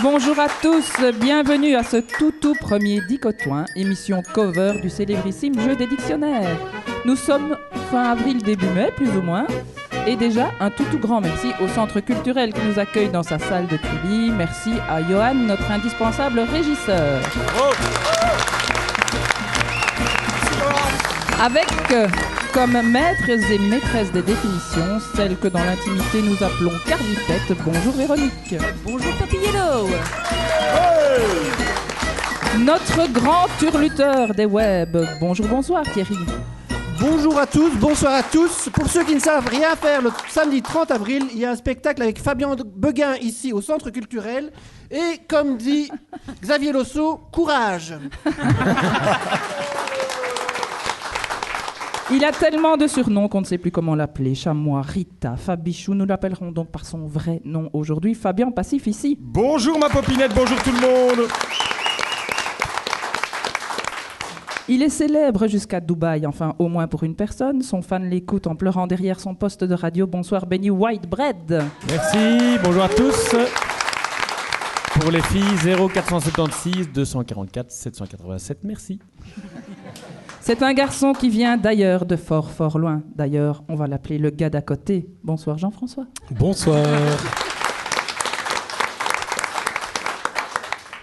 Bonjour à tous, bienvenue à ce tout premier Dicotoin, émission cover du célébrissime jeu des dictionnaires. Nous sommes fin avril, début mai, plus ou moins, et déjà un tout grand merci au Centre culturel qui nous accueille dans sa salle de Trully. Merci à Johan, notre indispensable régisseur. Avec comme maîtres et maîtresses des définitions, celles que dans l'intimité nous appelons Carvipette. Bonjour Véronique. Bonjour Papy Yellow. Notre grand hurluteur des webs. Bonjour, bonsoir Thierry. Bonjour à tous, bonsoir à tous. Pour ceux qui ne savent rien faire, le samedi 30 avril, il y a un spectacle avec Fabien Beguin ici au Centre culturel. Et comme dit Xavier Losso, courage. Il a tellement de surnoms qu'on ne sait plus comment l'appeler. Chamois, Rita, Fabichou, nous l'appellerons donc par son vrai nom aujourd'hui. Fabien Passif ici. Bonjour ma popinette, bonjour tout le monde. Il est célèbre jusqu'à Dubaï, enfin au moins pour une personne. Son fan l'écoute en pleurant derrière son poste de radio. Bonsoir Benny Whitebread. Merci, bonjour à tous. Pour les filles, 0476 244 787, merci. C'est un garçon qui vient d'ailleurs, de fort loin. D'ailleurs, on va l'appeler le gars d'à côté. Bonsoir Jean-François. Bonsoir.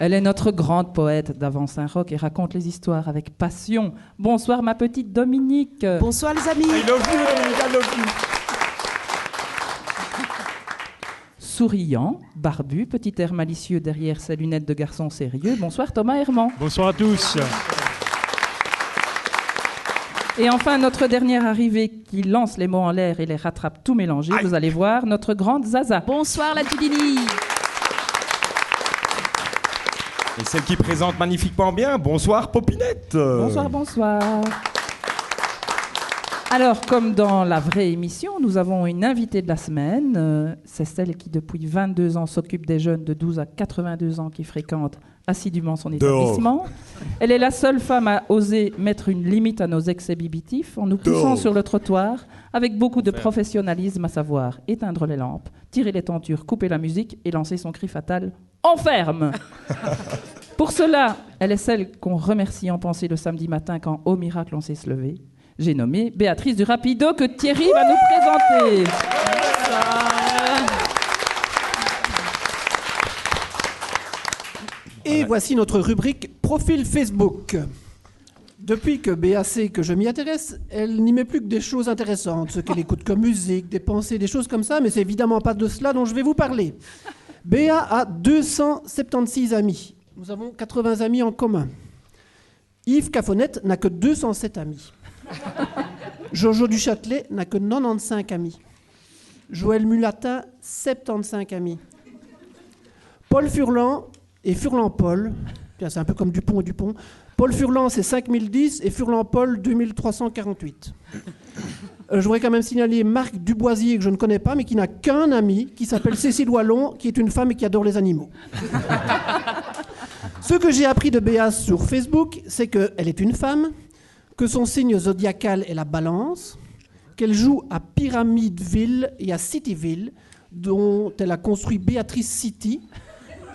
Elle est notre grande poète d'avant-Saint-Roch et raconte les histoires avec passion. Bonsoir ma petite Dominique. Bonsoir les amis. I love you, Dominique, I love you. Souriant, barbu, petit air malicieux derrière ses lunettes de garçon sérieux. Bonsoir Thomas Herman. Bonsoir à tous. Et enfin, notre dernière arrivée qui lance les mots en l'air et les rattrape tout mélangés, vous allez voir, notre grande Zaza. Bonsoir la Tudini. Et celle qui présente magnifiquement bien, bonsoir Popinette. Bonsoir. Alors, comme dans la vraie émission, nous avons une invitée de la semaine. C'est celle qui, depuis 22 ans, s'occupe des jeunes de 12 à 82 ans qui fréquentent assidûment son établissement. Elle est la seule femme à oser mettre une limite à nos excès bibitifs en nous poussant sur le trottoir avec beaucoup de professionnalisme, à savoir éteindre les lampes, tirer les tentures, couper la musique et lancer son cri fatal « Enferme !» Pour cela, elle est celle qu'on remercie en pensée le samedi matin quand, au miracle, on sait se lever. J'ai nommé Béatrice du Rapido que Thierry va nous présenter. Et voici notre rubrique Profil Facebook. Depuis que Béa sait que je m'y intéresse, elle n'y met plus que des choses intéressantes, ce qu'elle écoute comme musique, des pensées, des choses comme ça, mais c'est évidemment pas de cela dont je vais vous parler. Béa a 276 amis. Nous avons 80 amis en commun. Yves Caffonette n'a que 207 amis. Jojo Duchâtelet n'a que 95 amis. Joël Mulatin, 75 amis. Paul Furlan et Furlan Paul, c'est un peu comme Dupont et Dupont. Paul Furlan, c'est 5010 et Furlan Paul, 2348. Je voudrais quand même signaler Marc Duboisier, que je ne connais pas, mais qui n'a qu'un ami, qui s'appelle Cécile Wallon, qui est une femme et qui adore les animaux. Ce que j'ai appris de Béa sur Facebook, c'est qu'elle est une femme, que son signe zodiacal est la balance, qu'elle joue à Pyramideville et à Cityville, dont elle a construit Béatrice City.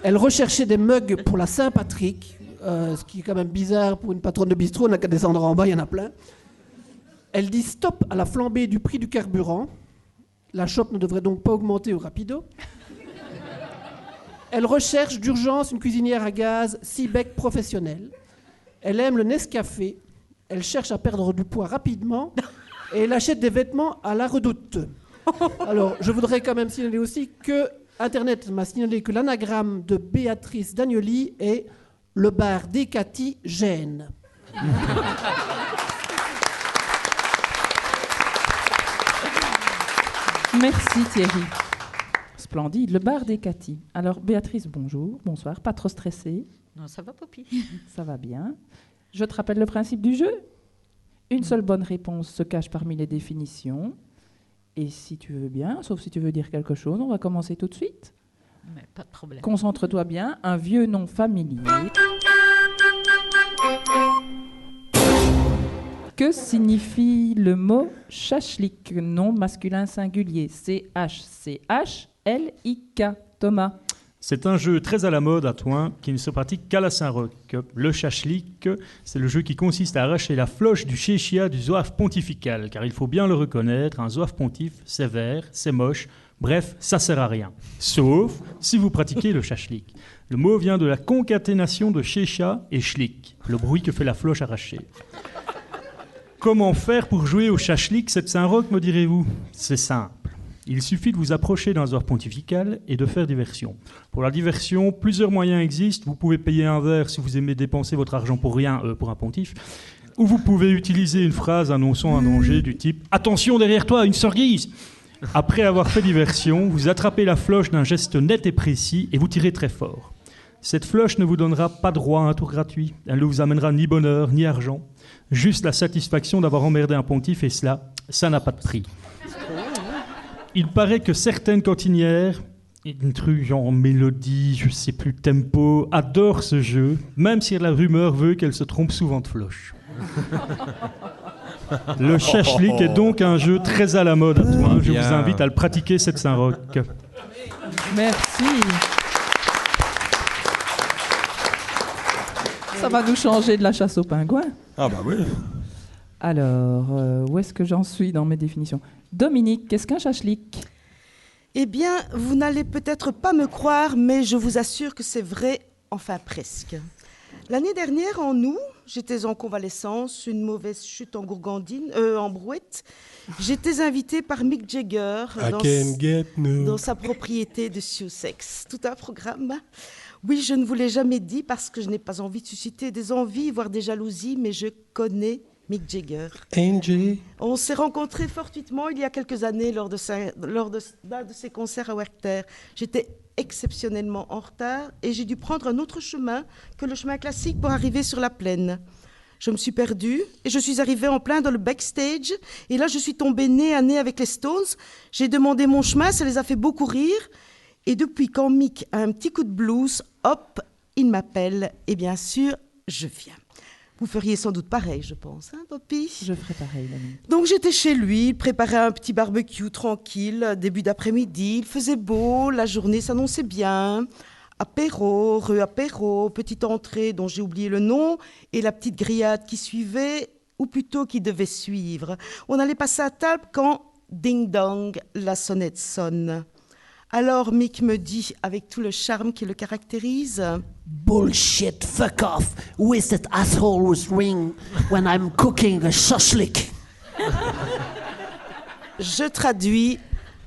Elle recherchait des mugs pour la Saint-Patrick, ce qui est quand même bizarre pour une patronne de bistrot, on n'a qu'à descendre en bas, il y en a plein. Elle dit stop à la flambée du prix du carburant. La shop ne devrait donc pas augmenter au rapido. Elle recherche d'urgence une cuisinière à gaz 6 becs professionnelle. Elle aime le Nescafé. Elle cherche à perdre du poids rapidement. Et elle achète des vêtements à la Redoute. Alors, je voudrais quand même signaler aussi que Internet m'a signalé que l'anagramme de Béatrice Dagnoli est le bar Décati Gênes. Merci Thierry. Splendide, le bar des Cathy. Alors Béatrice, bonjour, bonsoir, pas trop stressée? Non, ça va Poppy. Ça va bien. Je te rappelle le principe du jeu. Une seule bonne réponse se cache parmi les définitions. Et si tu veux bien, sauf si tu veux dire quelque chose, on va commencer tout de suite. Mais pas de problème. Concentre-toi bien, un vieux nom familier. Que signifie le mot chachlik, nom masculin singulier? C-H-C-H-L-I-K. Thomas. C'est un jeu très à la mode à Thoin qui ne se pratique qu'à la Saint-Roch. Le chachlik, c'est le jeu qui consiste à arracher la floche du chéchia du zouave pontifical, car il faut bien le reconnaître, un zouave pontif, c'est vert, c'est moche, bref, ça sert à rien. Sauf si vous pratiquez le chachlik. Le mot vient de la concaténation de chécha et schlik, le bruit que fait la floche arrachée. Comment faire pour jouer au chachlik cette Saint-Roch, me direz-vous ? C'est simple. Il suffit de vous approcher d'un zouave pontifical et de faire diversion. Pour la diversion, plusieurs moyens existent. Vous pouvez payer un verre si vous aimez dépenser votre argent pour rien, pour un pontife. Ou vous pouvez utiliser une phrase annonçant un danger du type « Attention derrière toi, une sorguise !» Après avoir fait diversion, vous attrapez la floche d'un geste net et précis et vous tirez très fort. Cette floche ne vous donnera pas droit à un tour gratuit. Elle ne vous amènera ni bonheur, ni argent. Juste la satisfaction d'avoir emmerdé un pontife et cela, ça n'a pas de prix. Il paraît que certaines cantinières, une truc genre mélodie, je sais plus, tempo, adorent ce jeu, même si la rumeur veut qu'elle se trompe souvent de floche. Le chachlik est donc un jeu très à la mode à Thoin. Je vous invite à le pratiquer cette Saint-Roch. Merci. Ça va nous changer de la chasse aux pingouins. Ah bah oui. Alors, où est-ce que j'en suis dans mes définitions ? Dominique, qu'est-ce qu'un chachlik ? Eh bien, vous n'allez peut-être pas me croire, mais je vous assure que c'est vrai, enfin presque. L'année dernière, en août, j'étais en convalescence, une mauvaise chute en en brouette. J'étais invitée par Mick Jagger dans sa propriété de Sussex. Tout un programme. Oui, je ne vous l'ai jamais dit parce que je n'ai pas envie de susciter des envies, voire des jalousies, mais je connais Mick Jagger. Angie. On s'est rencontrés fortuitement il y a quelques années lors d'un de ses concerts à Werchter. J'étais exceptionnellement en retard et j'ai dû prendre un autre chemin que le chemin classique pour arriver sur la plaine. Je me suis perdue et je suis arrivée en plein dans le backstage. Et là, je suis tombée nez à nez avec les Stones. J'ai demandé mon chemin, ça les a fait beaucoup rire. Et depuis quand Mick a un petit coup de blues, hop, il m'appelle. Et bien sûr, je viens. Vous feriez sans doute pareil, je pense, hein, Poppy ? Je ferai pareil, l'ami. Donc j'étais chez lui, il préparait un petit barbecue tranquille, début d'après-midi, il faisait beau, la journée s'annonçait bien. Apéro, re-apéro, petite entrée dont j'ai oublié le nom, et la petite grillade qui suivait, ou plutôt qui devait suivre. On allait passer à table quand, ding-dong, la sonnette sonne. Alors Mick me dit, avec tout le charme qui le caractérise... Bullshit, fuck off. Who is that asshole who's ring when I'm cooking a shashlik? Je traduis,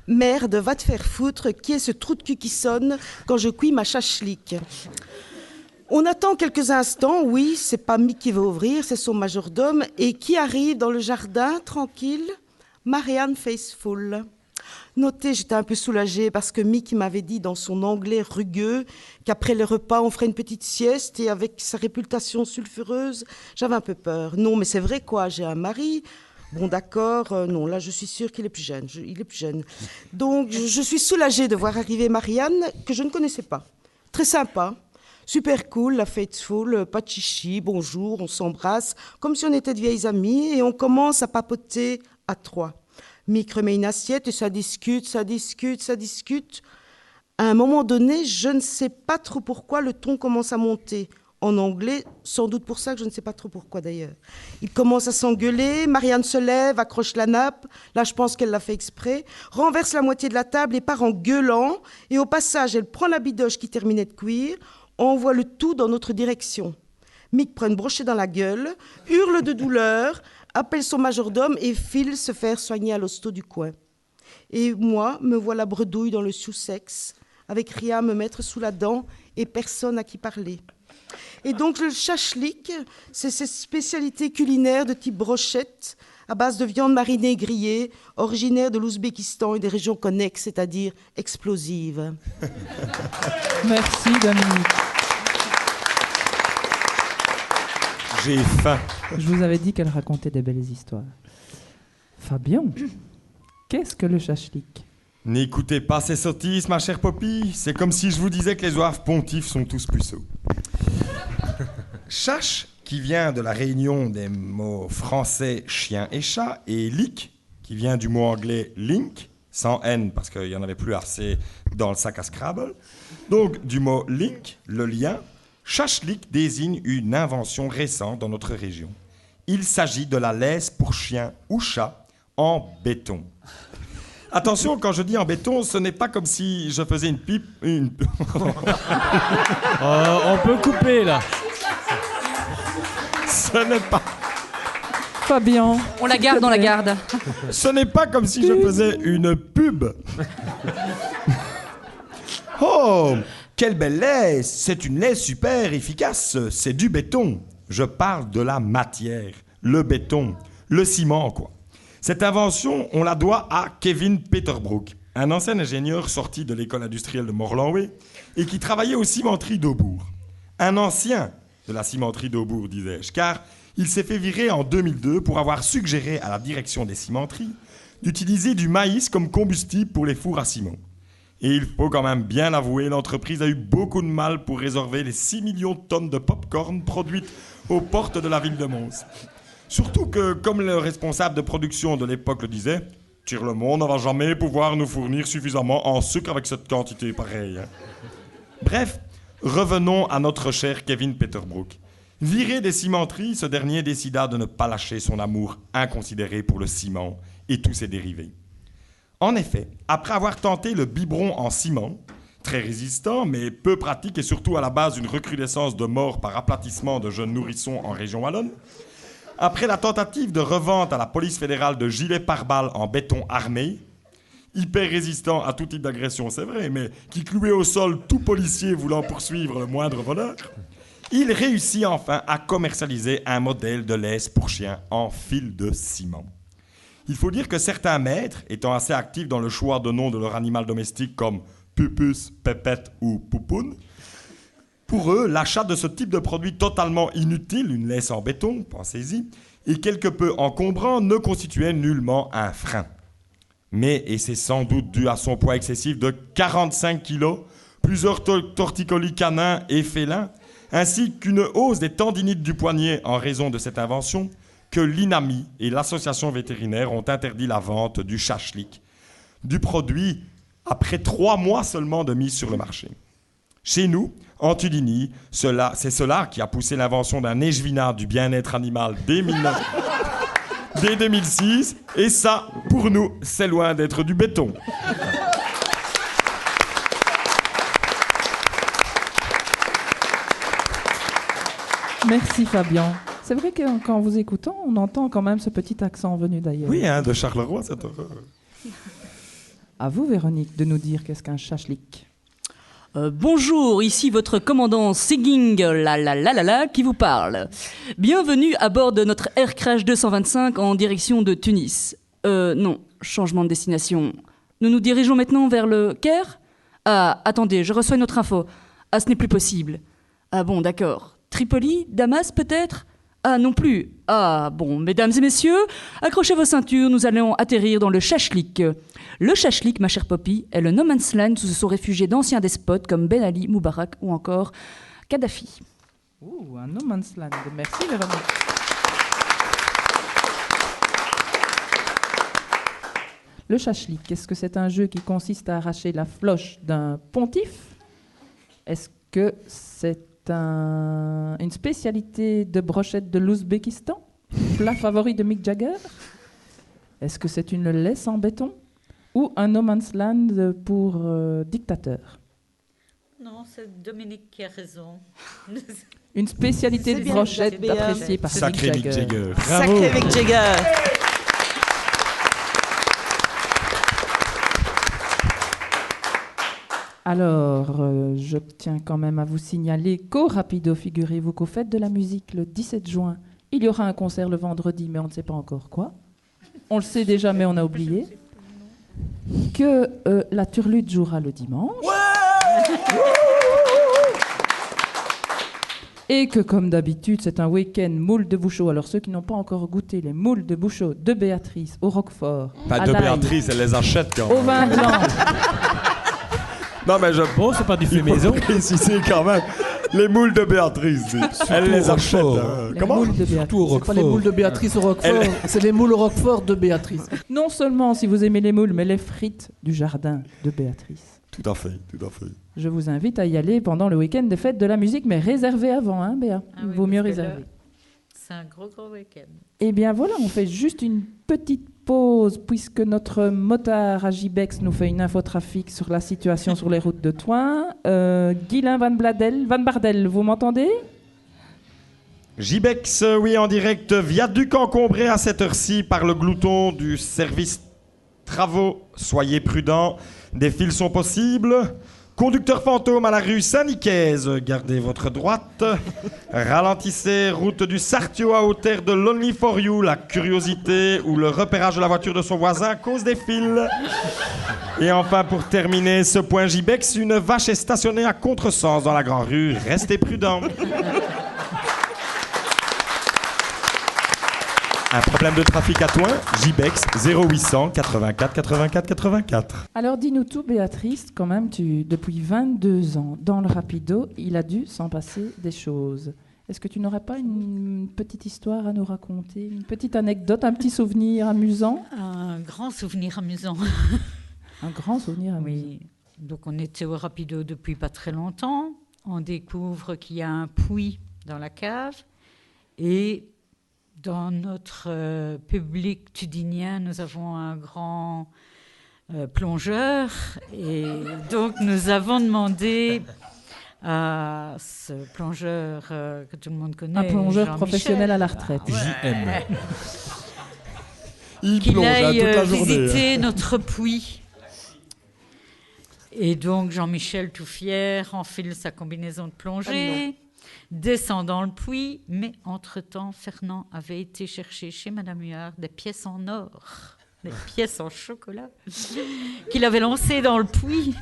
merde, va te faire foutre, qui est ce trou de cul qui sonne quand je cuis ma shashlik? On attend quelques instants, oui, c'est pas Mick qui va ouvrir, c'est son majordome, et qui arrive dans le jardin, tranquille? Marianne Faithfull. Notez, j'étais un peu soulagée parce que Mick m'avait dit dans son anglais rugueux qu'après le repas, on ferait une petite sieste et avec sa réputation sulfureuse, j'avais un peu peur. Non, mais c'est vrai quoi, j'ai un mari. Bon, d'accord, non, là, je suis sûre qu'il est plus jeune. Il est plus jeune. Donc, je suis soulagée de voir arriver Marianne, que je ne connaissais pas. Très sympa, super cool, la Faithfull, pas de chichi, bonjour, on s'embrasse, comme si on était de vieilles amies, et on commence à papoter à trois. Mick remet une assiette et ça discute. À un moment donné, je ne sais pas trop pourquoi, le ton commence à monter. En anglais, sans doute pour ça que je ne sais pas trop pourquoi d'ailleurs. Il commence à s'engueuler, Marianne se lève, accroche la nappe, là je pense qu'elle l'a fait exprès, renverse la moitié de la table et part en gueulant, et au passage, elle prend la bidoche qui terminait de cuire, envoie le tout dans notre direction. Mick prend une brochée dans la gueule, hurle de douleur, appelle son majordome et file se faire soigner à l'hosto du coin. Et moi, me voilà bredouille dans le Sussex, avec rien à me mettre sous la dent et personne à qui parler. Et donc le shashlik, c'est cette spécialité culinaire de type brochette, à base de viande marinée et grillée, originaire de l'Ouzbékistan et des régions connexes, c'est-à-dire explosives. Merci, Dominique. J'ai faim. Je vous avais dit qu'elle racontait des belles histoires. Fabien, qu'est-ce que le chachlik ? N'écoutez pas ces sottises, ma chère Poppy. C'est comme si je vous disais que les zouaves pontifs sont tous puceaux. Chash, qui vient de la réunion des mots français chien et chat, et lik, qui vient du mot anglais link, sans N parce qu'il n'y en avait plus assez dans le sac à Scrabble. Donc, du mot link, le lien, shashlik désigne une invention récente dans notre région. Il s'agit de la laisse pour chien ou chat en béton. Attention, quand je dis en béton, ce n'est pas comme si je faisais une pipe... On peut couper, là. Ce n'est pas... Fabien. On la garde, on la garde. Ce n'est pas comme si je faisais une pub. Oh, quelle belle laisse! C'est une laisse super efficace. C'est du béton. Je parle de la matière, le béton, le ciment, quoi. Cette invention, on la doit à Kevin Peterbrook, un ancien ingénieur sorti de l'école industrielle de Morlanway et qui travaillait aux cimenteries d'Aubourg. Un ancien de la cimenterie d'Aubourg, disais-je, car il s'est fait virer en 2002 pour avoir suggéré à la direction des cimenteries d'utiliser du maïs comme combustible pour les fours à ciment. Et il faut quand même bien l'avouer, l'entreprise a eu beaucoup de mal pour résorber les 6 millions de tonnes de pop-corn produites aux portes de la ville de Mons. Surtout que, comme le responsable de production de l'époque le disait, « Tire-le-Monde ne va jamais pouvoir nous fournir suffisamment en sucre avec cette quantité pareille. » Bref, revenons à notre cher Kevin Peterbrook. Viré des cimenteries, ce dernier décida de ne pas lâcher son amour inconsidéré pour le ciment et tous ses dérivés. En effet, après avoir tenté le biberon en ciment, très résistant mais peu pratique et surtout à la base d'une recrudescence de morts par aplatissement de jeunes nourrissons en région wallonne, après la tentative de revente à la police fédérale de gilets pare-balles en béton armé, hyper résistant à tout type d'agression, c'est vrai, mais qui clouait au sol tout policier voulant poursuivre le moindre voleur, il réussit enfin à commercialiser un modèle de laisse pour chien en fil de ciment. Il faut dire que certains maîtres, étant assez actifs dans le choix de noms de leur animal domestique comme Pupus, Pépette ou Poupoune, pour eux, l'achat de ce type de produit totalement inutile, une laisse en béton, pensez-y, et quelque peu encombrant, ne constituait nullement un frein. Mais, et c'est sans doute dû à son poids excessif de 45 kilos, plusieurs torticolis canins et félins, ainsi qu'une hausse des tendinites du poignet en raison de cette invention, que l'INAMI et l'association vétérinaire ont interdit la vente du shashlik, du produit après 3 mois seulement de mise sur le marché. Chez nous, en Tudigny, c'est cela qui a poussé l'invention d'un échevinat du bien-être animal dès 2006, et ça, pour nous, c'est loin d'être du béton. Merci Fabien. C'est vrai que quand vous écoutons, on entend quand même ce petit accent venu d'ailleurs. Oui, de Charleroi, cette horreur. À vous, Véronique, de nous dire qu'est-ce qu'un shashlik. Bonjour, ici votre commandant Siging qui vous parle. Bienvenue à bord de notre Air Crash 225 en direction de Tunis. Non, changement de destination. Nous nous dirigeons maintenant vers le Caire ? Ah, attendez, je reçois une autre info. Ah, ce n'est plus possible. Ah bon, d'accord. Tripoli ? Damas, peut-être ? Ah, non plus. Ah, bon, mesdames et messieurs, accrochez vos ceintures, nous allons atterrir dans le shashlik. Le shashlik, ma chère Poppy, est le no man's land où se sont réfugiés d'anciens despotes comme Ben Ali, Moubarak ou encore Kadhafi. Ouh, un no man's land. Merci, Véronique. Le shashlik, est-ce que c'est un jeu qui consiste à arracher la floche d'un pontife ? Est-ce que c'est une spécialité de brochette de l'Ouzbékistan ? Plat favori de Mick Jagger ? Est-ce que c'est une laisse en béton ? Ou un no man's land pour dictateur ? Non, c'est Dominique qui a raison. Une spécialité de brochette appréciée par Sacré Mick Jagger. Bravo. Sacré Mick Jagger. Alors, je tiens quand même à vous signaler qu'au Rapido, figurez-vous qu'au Fête de la musique, le 17 juin, il y aura un concert le vendredi, mais on ne sait pas encore quoi. On le sait déjà, mais on a oublié. Que la Turlude jouera le dimanche. Et que, comme d'habitude, c'est un week-end moule de Bouchot. Alors, ceux qui n'ont pas encore goûté les moules de Bouchot de Béatrice au Roquefort, Pas à de l'ail, Béatrice, elle les achète quand au même. vin blanc, Non, mais Bon, c'est pas du fait maison. préciser quand même. Les moules de Béatrice, elle les achète. les Comment moules de Béatrice. C'est pas les moules de Béatrice au Roquefort, c'est les moules au Roquefort de Béatrice. Non seulement si vous aimez les moules, mais les frites du jardin de Béatrice. Tout à fait, tout à fait. Je vous invite à y aller pendant le week-end des fêtes de la musique, mais réservez avant, hein, Béa. Il vaut mieux réserver. C'est un gros week-end. Eh bien voilà, on fait juste une petite pause puisque notre motard à Gibex nous fait une infotrafic sur la situation sur les routes de Thoin. Guylain Van Bardel, vous m'entendez? Gibex, oui, en direct, viaduc encombré à cette heure-ci par le glouton du service travaux. Soyez prudents, des fils sont possibles. Conducteur fantôme à la rue Saint-Nicaise, gardez votre droite. Ralentissez, route du Sartio à hauteur de l'Only for You, la curiosité ou le repérage de la voiture de son voisin à cause des fils. Et enfin, pour terminer ce point Gibex, une vache est stationnée à contresens dans la grande rue. Restez prudents. Un problème de trafic à Thoin, Gibex 0800 84 84 84. Alors dis-nous tout, Béatrice, quand même, depuis 22 ans, dans le Rapido, il a dû s'en passer des choses. Est-ce que tu n'aurais pas une petite histoire à nous raconter, une petite anecdote, un petit souvenir amusant? Un grand souvenir amusant. Un grand souvenir amusant. Oui. Donc on était au Rapido depuis pas très longtemps. On découvre qu'il y a un puits dans la cave et dans notre public tudinien, nous avons un grand plongeur et donc nous avons demandé à ce plongeur que tout le monde connaît, un plongeur Jean-Michel, professionnel à la retraite, qu'il aille visiter notre puits. Et donc Jean-Michel, tout fier, enfile sa combinaison de plongée, descend dans le puits, mais entre-temps, Fernand avait été chercher chez Madame Huard des pièces en or, des pièces en chocolat, qu'il avait lancées dans le puits.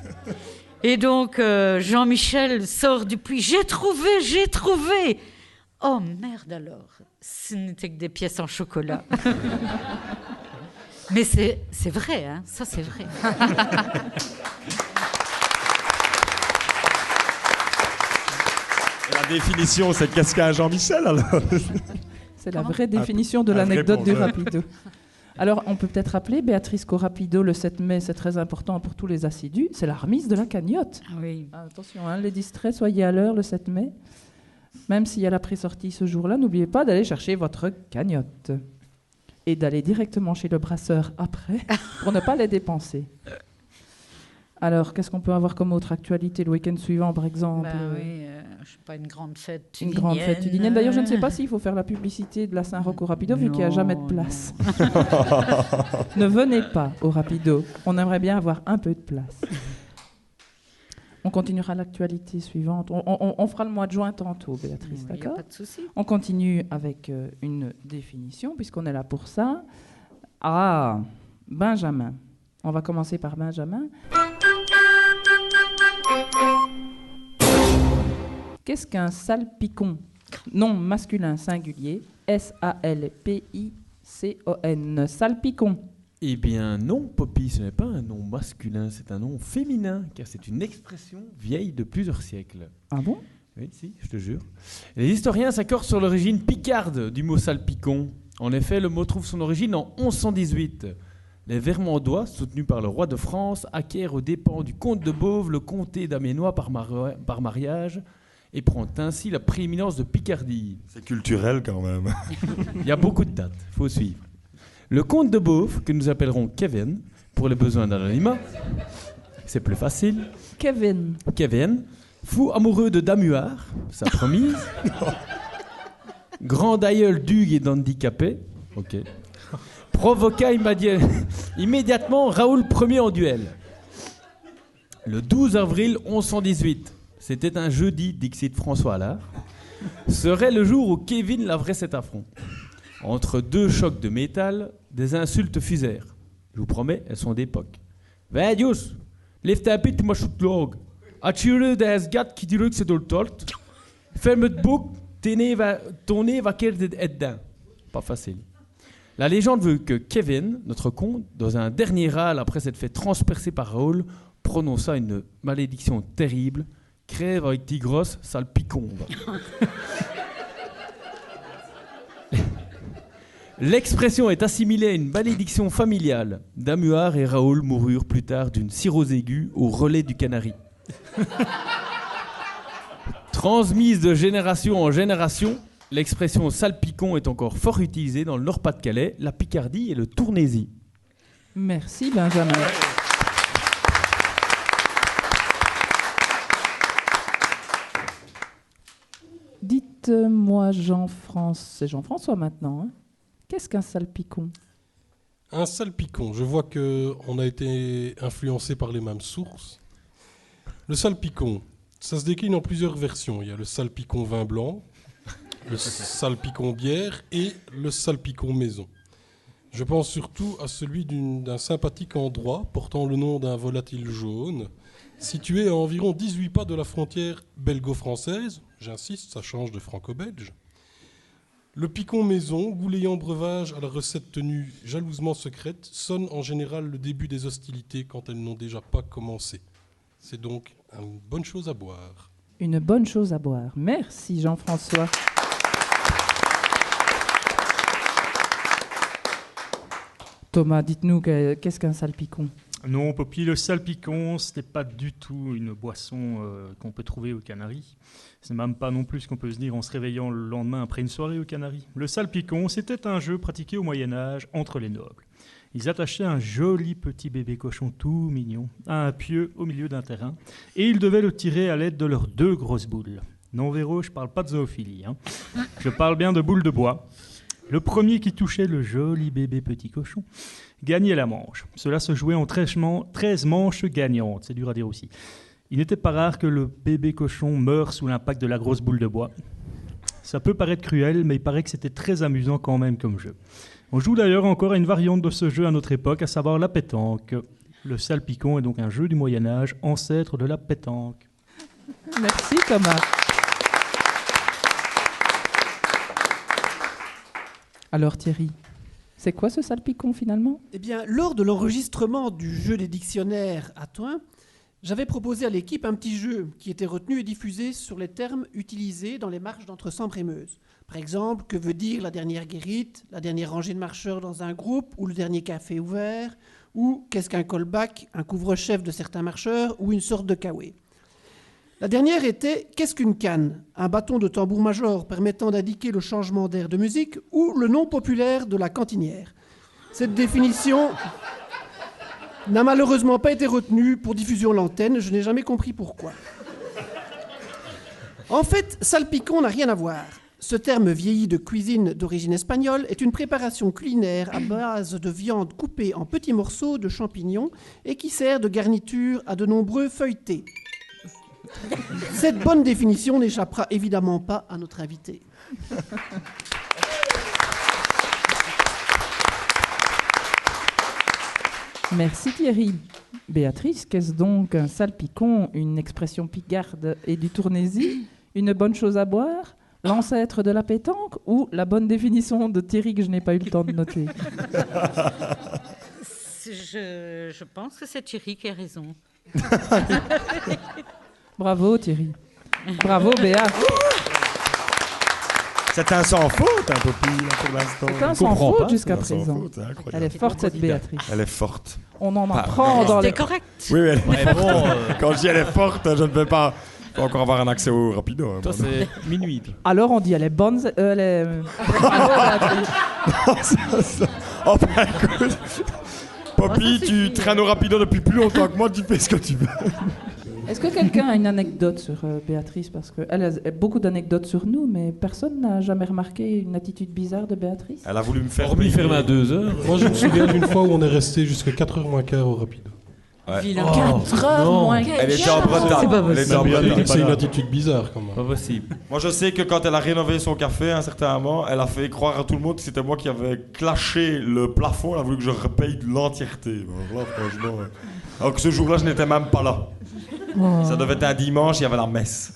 Et donc, Jean-Michel sort du puits. J'ai trouvé. Oh merde alors, ce n'était que des pièces en chocolat. Mais c'est vrai, hein, ça c'est vrai. La définition, c'est qu'est-ce qu'a Jean-Michel alors? C'est la vraie définition de l'anecdote du Rapido. Alors, on peut peut-être rappeler, Béatrice, qu'au Rapido, le 7 mai, c'est très important pour tous les assidus, c'est la remise de la cagnotte. Oui. Attention, hein, les distraits, soyez à l'heure le 7 mai. Même s'il y a la pré-sortie ce jour-là, n'oubliez pas d'aller chercher votre cagnotte. Et d'aller directement chez le brasseur après, pour ne pas les dépenser. Alors, qu'est-ce qu'on peut avoir comme autre actualité le week-end suivant, par exemple? Oui, je sais pas, une grande fête tudinienne. Une grande fête tudinienne. D'ailleurs, je ne sais pas s'il faut faire la publicité de la Saint-Roch au Rapido, vu qu'il n'y a jamais de place. Ne venez pas au Rapido. On aimerait bien avoir un peu de place. On continuera l'actualité suivante. On fera le mois de juin tantôt, Béatrice, Oui, d'accord? pas de souci. On continue avec une définition, puisqu'on est là pour ça. Ah, Benjamin. On va commencer par Benjamin. Qu'est-ce qu'un salpicon? Nom masculin singulier, S-A-L-P-I-C-O-N. Salpicon. Eh bien non, Poppy, ce n'est pas un nom masculin, c'est un nom féminin, car c'est une expression vieille de plusieurs siècles. Ah bon? Oui, si, je te jure. Les historiens s'accordent sur l'origine picarde du mot salpicon. En effet, le mot trouve son origine en 1118. Les Vermandois, soutenus par le roi de France, acquièrent aux dépens du comte de Beauve le comté d'Aménois par mariage et prend ainsi la prééminence de Picardie. C'est culturel quand même. Il y a beaucoup de dates, il faut suivre. Le comte de Beauve, que nous appellerons Kevin, pour les besoins d'anonymat, c'est plus facile. Kevin, fou amoureux de Dame Huard, sa promise, grand aïeul d'Hugues et d'handicapé, ok, provoqua immédiatement Raoul Ier en duel. Le 12 avril 1118, c'était un jeudi, dixit François Allard, serait le jour où Kevin laverait cet affront. Entre deux chocs de métal, des insultes fusèrent. Je vous promets, elles sont d'époque. Vadius, lève ta pite, ma chute log. As-tu des gars qui diront que c'est de torte? Ferme de bouc, ton nez va être dedans. Pas facile. La légende veut que Kevin, notre comte, dans un dernier râle après s'être fait transpercer par Raoul, prononça une malédiction terrible. Crève avec Tigros, sale picombe. L'expression est assimilée à une malédiction familiale. Damuard et Raoul moururent plus tard d'une cirrhose aiguë au relais du Canari. Transmise de génération en génération, l'expression salpicon est encore fort utilisée dans le Nord-Pas-de-Calais, la Picardie et le Tournaisis. Merci Benjamin. Dites-moi c'est Jean-François maintenant, hein. Qu'est-ce qu'un salpicon? Un salpicon, je vois qu'on a été influencé par les mêmes sources. Le salpicon, ça se décline en plusieurs versions. Il y a le salpicon vin blanc, le salpicon bière et le salpicon maison. Je pense surtout à celui d'un sympathique endroit portant le nom d'un volatile jaune, situé à environ 18 pas de la frontière belgo-française. J'insiste, ça change de franco-belge. Le picon maison, goulayant breuvage à la recette tenue jalousement secrète, sonne en général le début des hostilités quand elles n'ont déjà pas commencé. C'est donc une bonne chose à boire. Une bonne chose à boire. Merci Jean-François. Thomas, dites-nous, qu'est-ce qu'un salpicon? Non, Poppy, le salpicon, ce n'est pas du tout une boisson qu'on peut trouver aux Canaries. Ce n'est même pas non plus ce qu'on peut se dire en se réveillant le lendemain après une soirée aux Canaries. Le salpicon, c'était un jeu pratiqué au Moyen-Âge entre les nobles. Ils attachaient un joli petit bébé cochon tout mignon à un pieu au milieu d'un terrain et ils devaient le tirer à l'aide de leurs 2 grosses boules. Non, Véro, je ne parle pas de zoophilie, hein. Je parle bien de boules de bois. Le premier qui touchait le joli bébé petit cochon gagnait la manche. Cela se jouait en 13 manches gagnantes, c'est dur à dire aussi. Il n'était pas rare que le bébé cochon meure sous l'impact de la grosse boule de bois. Ça peut paraître cruel, mais il paraît que c'était très amusant quand même comme jeu. On joue d'ailleurs encore à une variante de ce jeu à notre époque, à savoir la pétanque. Le salpicon est donc un jeu du Moyen-Âge, ancêtre de la pétanque. Merci Thomas. Alors Thierry, c'est quoi ce salpicon finalement? Eh bien, lors de l'enregistrement du jeu des dictionnaires à Thoin, j'avais proposé à l'équipe un petit jeu qui était retenu et diffusé sur les termes utilisés dans les marches d'entre Sambre et Meuse. Par exemple, que veut dire la dernière guérite, la dernière rangée de marcheurs dans un groupe ou le dernier café ouvert, ou qu'est-ce qu'un callback, un couvre-chef de certains marcheurs ou une sorte de kawé. La dernière était « Qu'est-ce qu'une canne ?» Un bâton de tambour-major permettant d'indiquer le changement d'air de musique ou le nom populaire de la cantinière. Cette définition n'a malheureusement pas été retenue pour diffusion à l'antenne. Je n'ai jamais compris pourquoi. En fait, salpicon n'a rien à voir. Ce terme vieilli de cuisine d'origine espagnole est une préparation culinaire à base de viande coupée en petits morceaux de champignons et qui sert de garniture à de nombreux feuilletés. Cette bonne définition n'échappera évidemment pas à notre invité. Merci Thierry. Béatrice, qu'est-ce donc un salpicon, une expression picarde et du Tournaisis? Une bonne chose à boire? L'ancêtre de la pétanque? Ou la bonne définition de Thierry que je n'ai pas eu le temps de noter? Je pense que c'est Thierry qui a raison. Bravo Thierry. Bravo Béa. C'est un sans faute, un peu plus pour l'instant. C'est un sans faute jusqu'à présent. Faute, elle est forte cette Béatrice. Elle est forte. On en apprend dans les... C'était correct. Oui, mais quand je dis elle est forte, je ne vais pas encore avoir un accès au rapido. Hein, toi, c'est minuit. Alors on dit elle est bonne. Elle est... Oh, bah, écoute. Poppy, tu traînes au rapido depuis plus longtemps que moi, tu fais ce que tu veux. Est-ce que quelqu'un a une anecdote sur Béatrice? Parce qu'elle a beaucoup d'anecdotes sur nous, mais personne n'a jamais remarqué une attitude bizarre de Béatrice. Elle a voulu me faire fermer à 2h. Moi, je me souviens d'une fois où on est resté jusqu'à 4h moins quart au rapido. Ouais. 4 heures moins quart. Elle était en Bretagne. C'est pas possible. C'est une attitude bizarre quand même. Pas possible. Moi, je sais que quand elle a rénové son café à un certain moment, elle a fait croire à tout le monde que c'était moi qui avais clashé le plafond. Elle a voulu que je repaye l'entièreté. Bon, là, franchement. Alors que ce jour-là, je n'étais même pas là. Oh. Ça devait être un dimanche, il y avait la messe.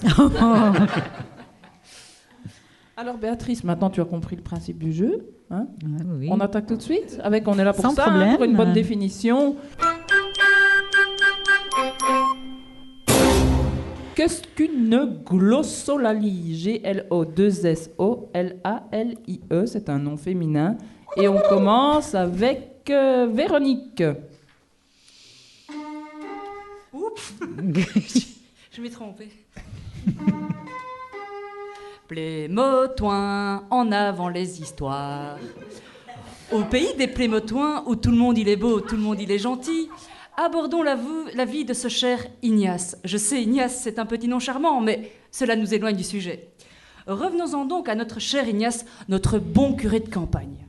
Alors Béatrice, maintenant tu as compris le principe du jeu. Hein? Oui. On attaque tout de suite. On est là pour Sans ça, problème. pour une bonne définition. Qu'est-ce qu'une glossolalie? G-L-O-2-S-O-L-A-L-I-E. C'est un nom féminin Et on commence avec Véronique. Oups. Je m'ai trompée. Plémotoin, en avant les histoires. Au pays des Plémotoins, où tout le monde il est beau, tout le monde il est gentil, abordons la vie de ce cher Ignace. Je sais, Ignace, c'est un petit nom charmant, mais cela nous éloigne du sujet. Revenons-en donc à notre cher Ignace, notre bon curé de campagne.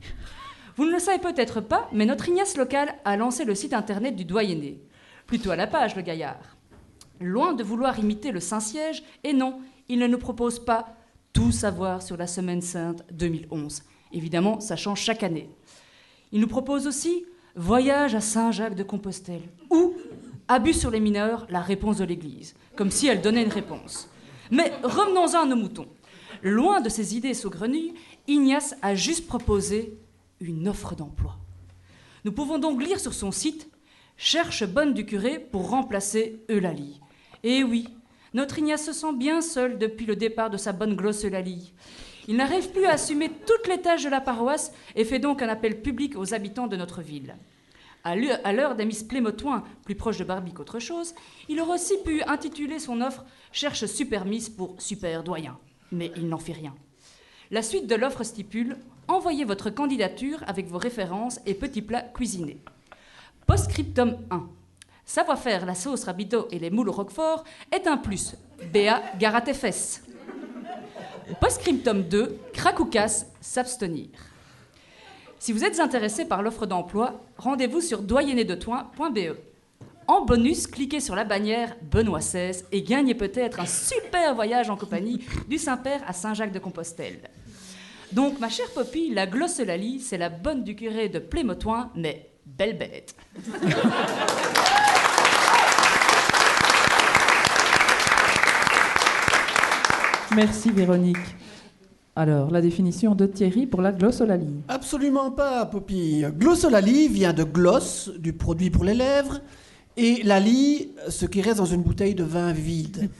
Vous ne le savez peut-être pas, mais notre Ignace local a lancé le site internet du doyenné. Plutôt à la page, le gaillard. Loin de vouloir imiter le Saint-Siège, et non, il ne nous propose pas tout savoir sur la Semaine Sainte 2011. Évidemment, ça change chaque année. Il nous propose aussi Voyage à Saint-Jacques-de-Compostelle ou Abus sur les mineurs, la réponse de l'Église, comme si elle donnait une réponse. Mais revenons-en à nos moutons. Loin de ses idées saugrenues, Ignace a juste proposé une offre d'emploi. Nous pouvons donc lire sur son site « Cherche bonne du curé pour remplacer Eulalie ». Et oui, notre Ignace se sent bien seul depuis le départ de sa bonne glosse Eulalie. Il n'arrive plus à assumer toutes les tâches de la paroisse et fait donc un appel public aux habitants de notre ville. À l'heure des Miss Plémotoin, plus proche de Barbie qu'autre chose, il aurait aussi pu intituler son offre « Cherche Super Miss pour Super Doyen ». Mais il n'en fait rien. La suite de l'offre stipule « Envoyez votre candidature avec vos références et petits plats cuisinés ». Postscriptum 1. Savoir-faire la sauce rabito et les moules au roquefort est un plus. Béa, gare à tes fesses. Postscriptum 2, craque ou casse, s'abstenir. Si vous êtes intéressé par l'offre d'emploi, rendez-vous sur doyennédetoin.be. En bonus, cliquez sur la bannière Benoît XVI et gagnez peut-être un super voyage en compagnie du Saint-Père à Saint-Jacques-de-Compostelle. Donc, ma chère Poppy, la glossolalie, c'est la bonne du curé de Plémotoin, mais belle bête. Merci Véronique. Alors, la définition de Thierry pour la glossolalie. Absolument pas, Poppy. Glossolalie vient de gloss, du produit pour les lèvres, et lalie, ce qui reste dans une bouteille de vin vide.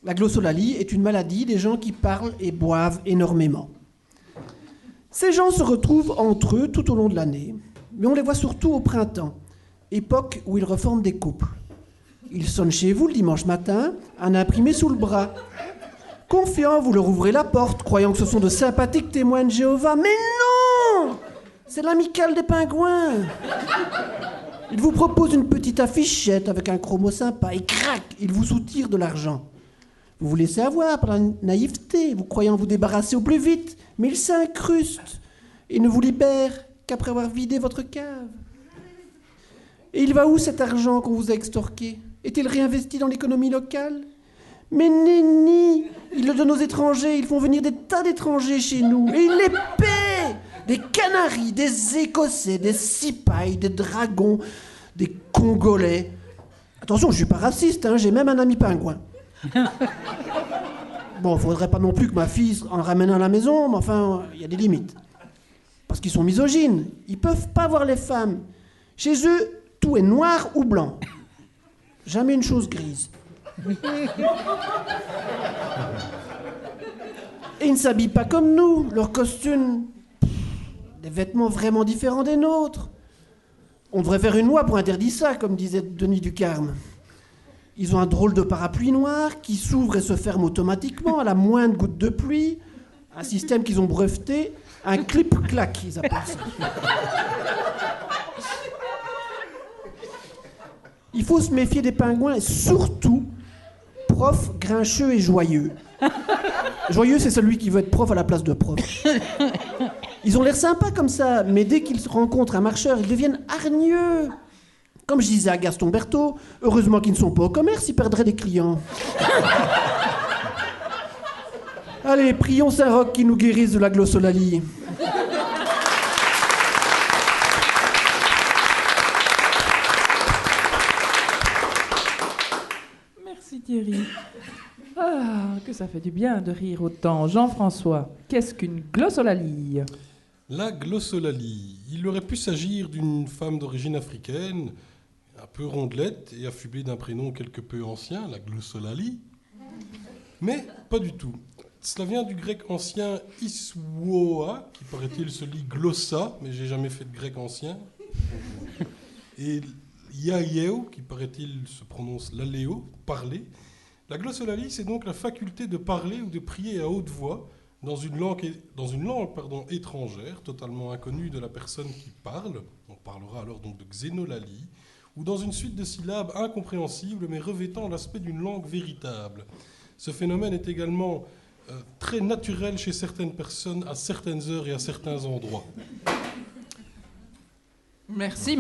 La glossolalie est une maladie des gens qui parlent et boivent énormément. Ces gens se retrouvent entre eux tout au long de l'année, mais on les voit surtout au printemps, époque où ils reforment des couples. Ils sonnent chez vous le dimanche matin, un imprimé sous le bras. Confiant, vous leur ouvrez la porte, croyant que ce sont de sympathiques témoins de Jéhovah. Mais non! C'est l'amicale des pingouins. Ils vous proposent une petite affichette avec un chromo sympa et crac, ils vous soutirent de l'argent. Vous vous laissez avoir par la naïveté, vous croyant vous débarrasser au plus vite, mais ils s'incrustent et ne vous libèrent qu'après avoir vidé votre cave. Et il va où cet argent qu'on vous a extorqué? Est-il réinvesti dans l'économie locale? Mais nenni, ils le donnent aux étrangers, ils font venir des tas d'étrangers chez nous, et ils les paient! Des Canaries, des Écossais, des Cipayes, des Dragons, des Congolais. Attention, je suis pas raciste, hein, j'ai même un ami pingouin. Bon, faudrait pas non plus que ma fille en ramène à la maison, mais enfin, il y a des limites. Parce qu'ils sont misogynes, ils peuvent pas voir les femmes. Chez eux, tout est noir ou blanc. Jamais une chose grise. Et ils ne s'habillent pas comme nous, leurs costumes, des vêtements vraiment différents des nôtres. On devrait faire une loi pour interdire ça, comme disait Denis Ducarme. Ils ont un drôle de parapluie noir qui s'ouvre et se ferme automatiquement à la moindre goutte de pluie. Un système qu'ils ont breveté, un clip-clac, ils appellent ça. Il faut se méfier des pingouins et surtout, prof grincheux et joyeux. Joyeux, c'est celui qui veut être prof à la place de prof. Ils ont l'air sympas comme ça, mais dès qu'ils rencontrent un marcheur, ils deviennent hargneux. Comme je disais à Gaston Berthaud, heureusement qu'ils ne sont pas au commerce, ils perdraient des clients. Allez, prions Saint-Roch qui nous guérisse de la glossolalie. Merci Thierry. Ah, que ça fait du bien de rire autant. Jean-François, qu'est-ce qu'une glossolalie? La glossolalie. Il aurait pu s'agir d'une femme d'origine africaine, un peu rondelette et affublée d'un prénom quelque peu ancien, la glossolalie. Mais pas du tout. Cela vient du grec ancien iswoa, qui paraît-il se lit glossa, mais j'ai jamais fait de grec ancien. Et iaieo, qui paraît-il se prononce l'aléo, parler. La glossolalie, c'est donc la faculté de parler ou de prier à haute voix dans une langue étrangère, totalement inconnue de la personne qui parle. On parlera alors donc de xénolalie, ou dans une suite de syllabes incompréhensibles mais revêtant l'aspect d'une langue véritable. Ce phénomène est également très naturel chez certaines personnes à certaines heures et à certains endroits. Merci.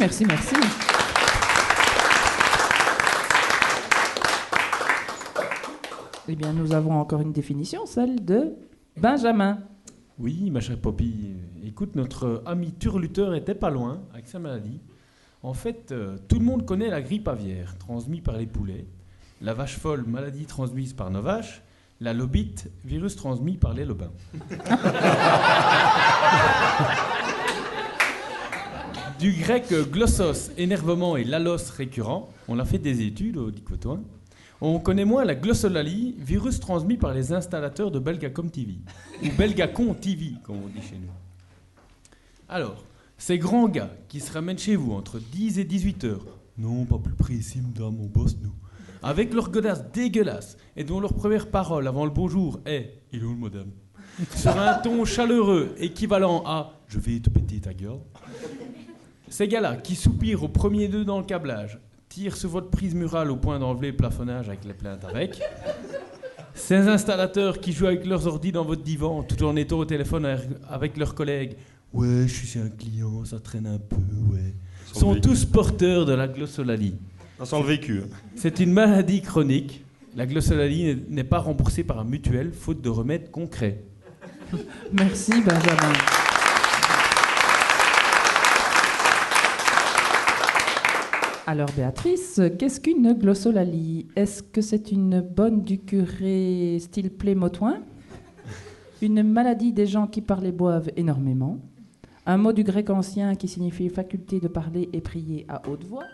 Eh bien, nous avons encore une définition, celle de Benjamin. Oui, ma chère Poppy. Écoute, notre ami turluteur était pas loin avec sa maladie. En fait, tout le monde connaît la grippe aviaire, transmise par les poulets, la vache folle, maladie transmise par nos vaches, la lobite, virus transmis par les lobins. Du grec glossos, énervement, et lalos, récurrent, on a fait des études au Dicotoin. On connaît moins la glossolalie, virus transmis par les installateurs de Belgacom TV, ou Belgacom TV, comme on dit chez nous. Alors, ces grands gars qui se ramènent chez vous entre 10 et 18 heures, non, pas plus précis, madame, on bosse, nous, avec leur godasse dégueulasse, et dont leur première parole avant le bonjour est « Il est où le modem ?» sur un ton chaleureux équivalent à « Je vais te péter ta gueule ». Ces gars-là qui soupirent au premier nœud dans le câblage, tirent sur votre prise murale au point d'enlever le plafonnage avec les plaintes avec. Ces installateurs qui jouent avec leurs ordis dans votre divan tout en étant au téléphone avec leurs collègues. Ouais, je suis chez un client, ça traîne un peu, ouais. Sont tous porteurs de la glossolalie. Ça sent le vécu. C'est une maladie chronique. La glossolalie n'est pas remboursée par un mutuelle, faute de remèdes concrets. Merci Benjamin. Alors Béatrice, qu'est-ce qu'une glossolalie? Est-ce que c'est une bonne du curé style Plémotoin? Une maladie des gens qui parlent et boivent énormément? Un mot du grec ancien qui signifie faculté de parler et prier à haute voix?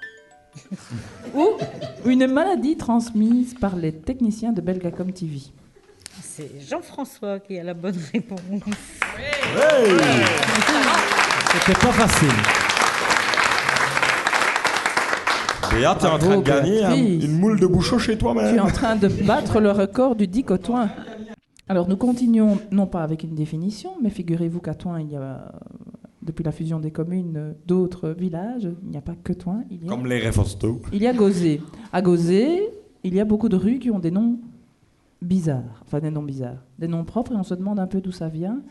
Ou une maladie transmise par les techniciens de Belgacom TV? C'est Jean-François qui a la bonne réponse. Hey C'était pas facile. Béa, t'es en train de gagner une moule de bouchon chez toi-même. Tu es en train de battre le record du Dicotoin. Alors nous continuons, non pas avec une définition, mais figurez-vous qu'à Thoin, il y a, depuis la fusion des communes, d'autres villages. Il n'y a pas que Thoin. Comme les Réfosto. Il y a Gauzé. À Gauzé, il y a beaucoup de rues qui ont des noms bizarres. Enfin, des noms bizarres. Des noms propres, et on se demande un peu d'où ça vient.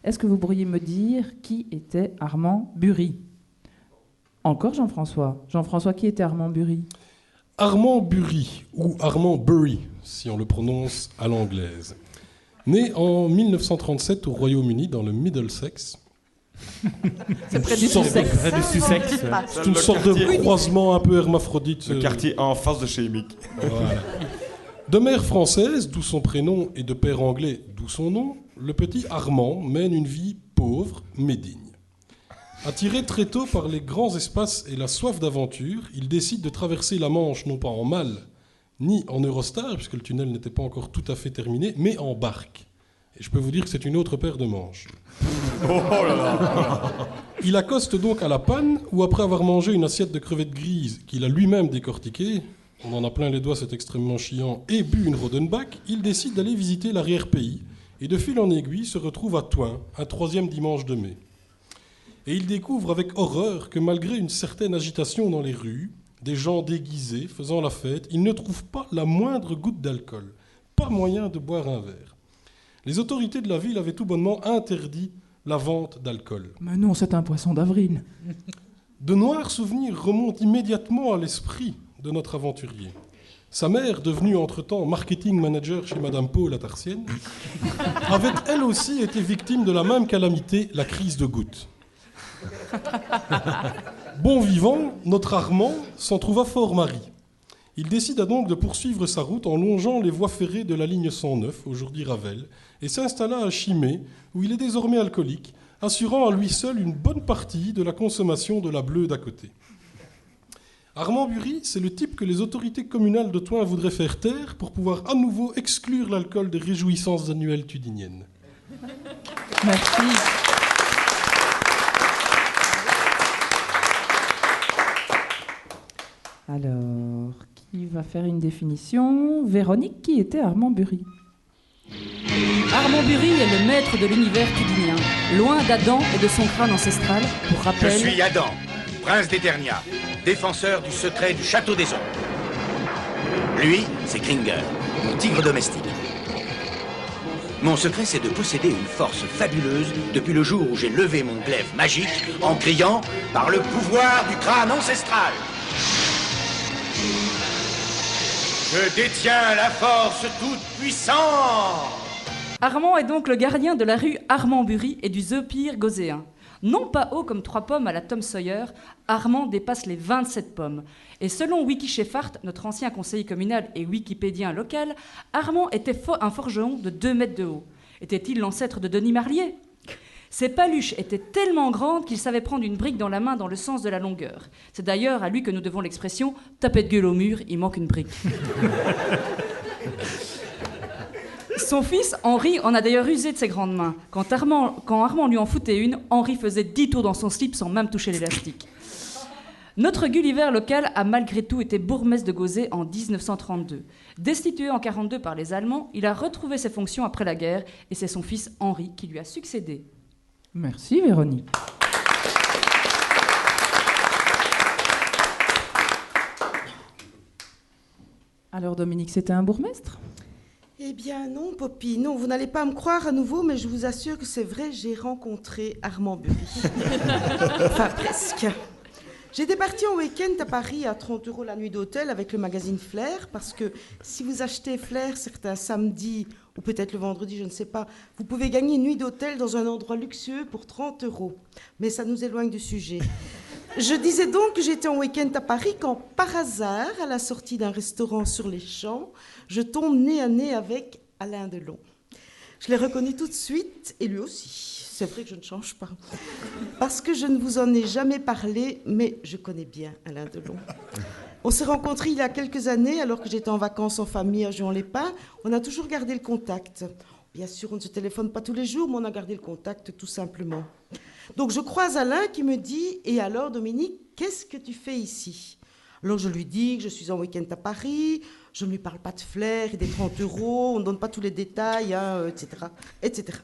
Est-ce que vous pourriez me dire qui était Armand Bury? Encore Jean-François. Jean-François, qui était Armand Bury? Armand Bury, ou Armand Bury, si on le prononce à l'anglaise. Né en 1937 au Royaume-Uni, dans le Middlesex. C'est près du Sussex. C'est une sorte de croisement un peu hermaphrodite. Le quartier en face de chez Mick. Voilà. De mère française, d'où son prénom, et de père anglais, d'où son nom, le petit Armand mène une vie pauvre mais digne. Attiré très tôt par les grands espaces et la soif d'aventure, il décide de traverser la Manche non pas en mâle, ni en Eurostar, puisque le tunnel n'était pas encore tout à fait terminé, mais en barque. Et je peux vous dire que c'est une autre paire de manches. Oh là là. Il accoste donc à la panne, où après avoir mangé une assiette de crevettes grises qu'il a lui-même décortiquées, on en a plein les doigts, c'est extrêmement chiant, et bu une Rodenbach, il décide d'aller visiter l'arrière-pays, et de fil en aiguille se retrouve à Thoin, un 3e dimanche de mai. Et il découvre avec horreur que malgré une certaine agitation dans les rues, des gens déguisés faisant la fête, il ne trouve pas la moindre goutte d'alcool, pas moyen de boire un verre. Les autorités de la ville avaient tout bonnement interdit la vente d'alcool. Mais non, c'est un poisson d'avril. De noirs souvenirs remontent immédiatement à l'esprit de notre aventurier. Sa mère, devenue entre-temps marketing manager chez Madame Paul à Tarsienne, avait elle aussi été victime de la même calamité, la crise de goutte. Bon vivant, notre Armand s'en trouva fort mari. Il décida donc de poursuivre sa route en longeant les voies ferrées de la ligne 109, aujourd'hui Ravel, et s'installa à Chimay, où il est désormais alcoolique, assurant à lui seul une bonne partie de la consommation de la bleue d'à côté. Armand Bury, c'est le type que les autorités communales de Thoin voudraient faire taire pour pouvoir à nouveau exclure l'alcool des réjouissances annuelles tudiniennes. Merci. Alors, qui va faire une définition? Véronique, qui était Armand Bury? Armand Bury est le maître de l'univers tudinien, loin d'Adam et de son crâne ancestral. Pour rappel, Je suis Adam, prince d'Eternia, défenseur du secret du château des ombres. Lui, c'est Kringer, mon tigre domestique. Mon secret, c'est de posséder une force fabuleuse depuis le jour où j'ai levé mon glaive magique en criant « Par le pouvoir du crâne ancestral !» Je détiens la force toute puissante. Armand est donc le gardien de la rue Armand Bury et du Zephyr gozéen. Non pas haut comme 3 pommes à la Tom Sawyer, Armand dépasse les 27 pommes. Et selon Wiki Sheffart, notre ancien conseiller communal et wikipédien local, Armand était un forgeron de 2 mètres de haut. Était-il l'ancêtre de Denis Marlier? Ses paluches étaient tellement grandes qu'il savait prendre une brique dans la main dans le sens de la longueur. C'est d'ailleurs à lui que nous devons l'expression « taper de gueule au mur, il manque une brique ». Son fils, Henri, en a d'ailleurs usé de ses grandes mains. Quand Armand lui en foutait une, Henri faisait 10 tours dans son slip sans même toucher l'élastique. Notre Gulliver local a malgré tout été bourgmestre de Gauzet en 1932. Destitué en 1942 par les Allemands, il a retrouvé ses fonctions après la guerre et c'est son fils Henri qui lui a succédé. Merci Véronique. Alors Dominique, c'était un bourgmestre? Eh bien non, Poppy, non, vous n'allez pas me croire à nouveau, mais je vous assure que c'est vrai, j'ai rencontré Armand Bury. Enfin, presque. J'étais partie en week-end à Paris à 30 € la nuit d'hôtel avec le magazine Flair, parce que si vous achetez Flair certains samedis, ou peut-être le vendredi, je ne sais pas, vous pouvez gagner une nuit d'hôtel dans un endroit luxueux pour 30 €. Mais ça nous éloigne du sujet. Je disais donc que j'étais en week-end à Paris quand, par hasard, à la sortie d'un restaurant sur les Champs, je tombe nez à nez avec Alain Delon. Je l'ai reconnu tout de suite, et lui aussi. C'est vrai que je ne change pas. Parce que je ne vous en ai jamais parlé, mais je connais bien Alain Delon. On s'est rencontrés il y a quelques années, alors que j'étais en vacances en famille à Juan-les-Pins. On a toujours gardé le contact. Bien sûr, on ne se téléphone pas tous les jours, mais on a gardé le contact tout simplement. Donc je croise Alain qui me dit « Et alors Dominique, qu'est-ce que tu fais ici ?» Alors je lui dis que je suis en week-end à Paris, je ne lui parle pas de Flair et des 30 €, on ne donne pas tous les détails, etc., etc.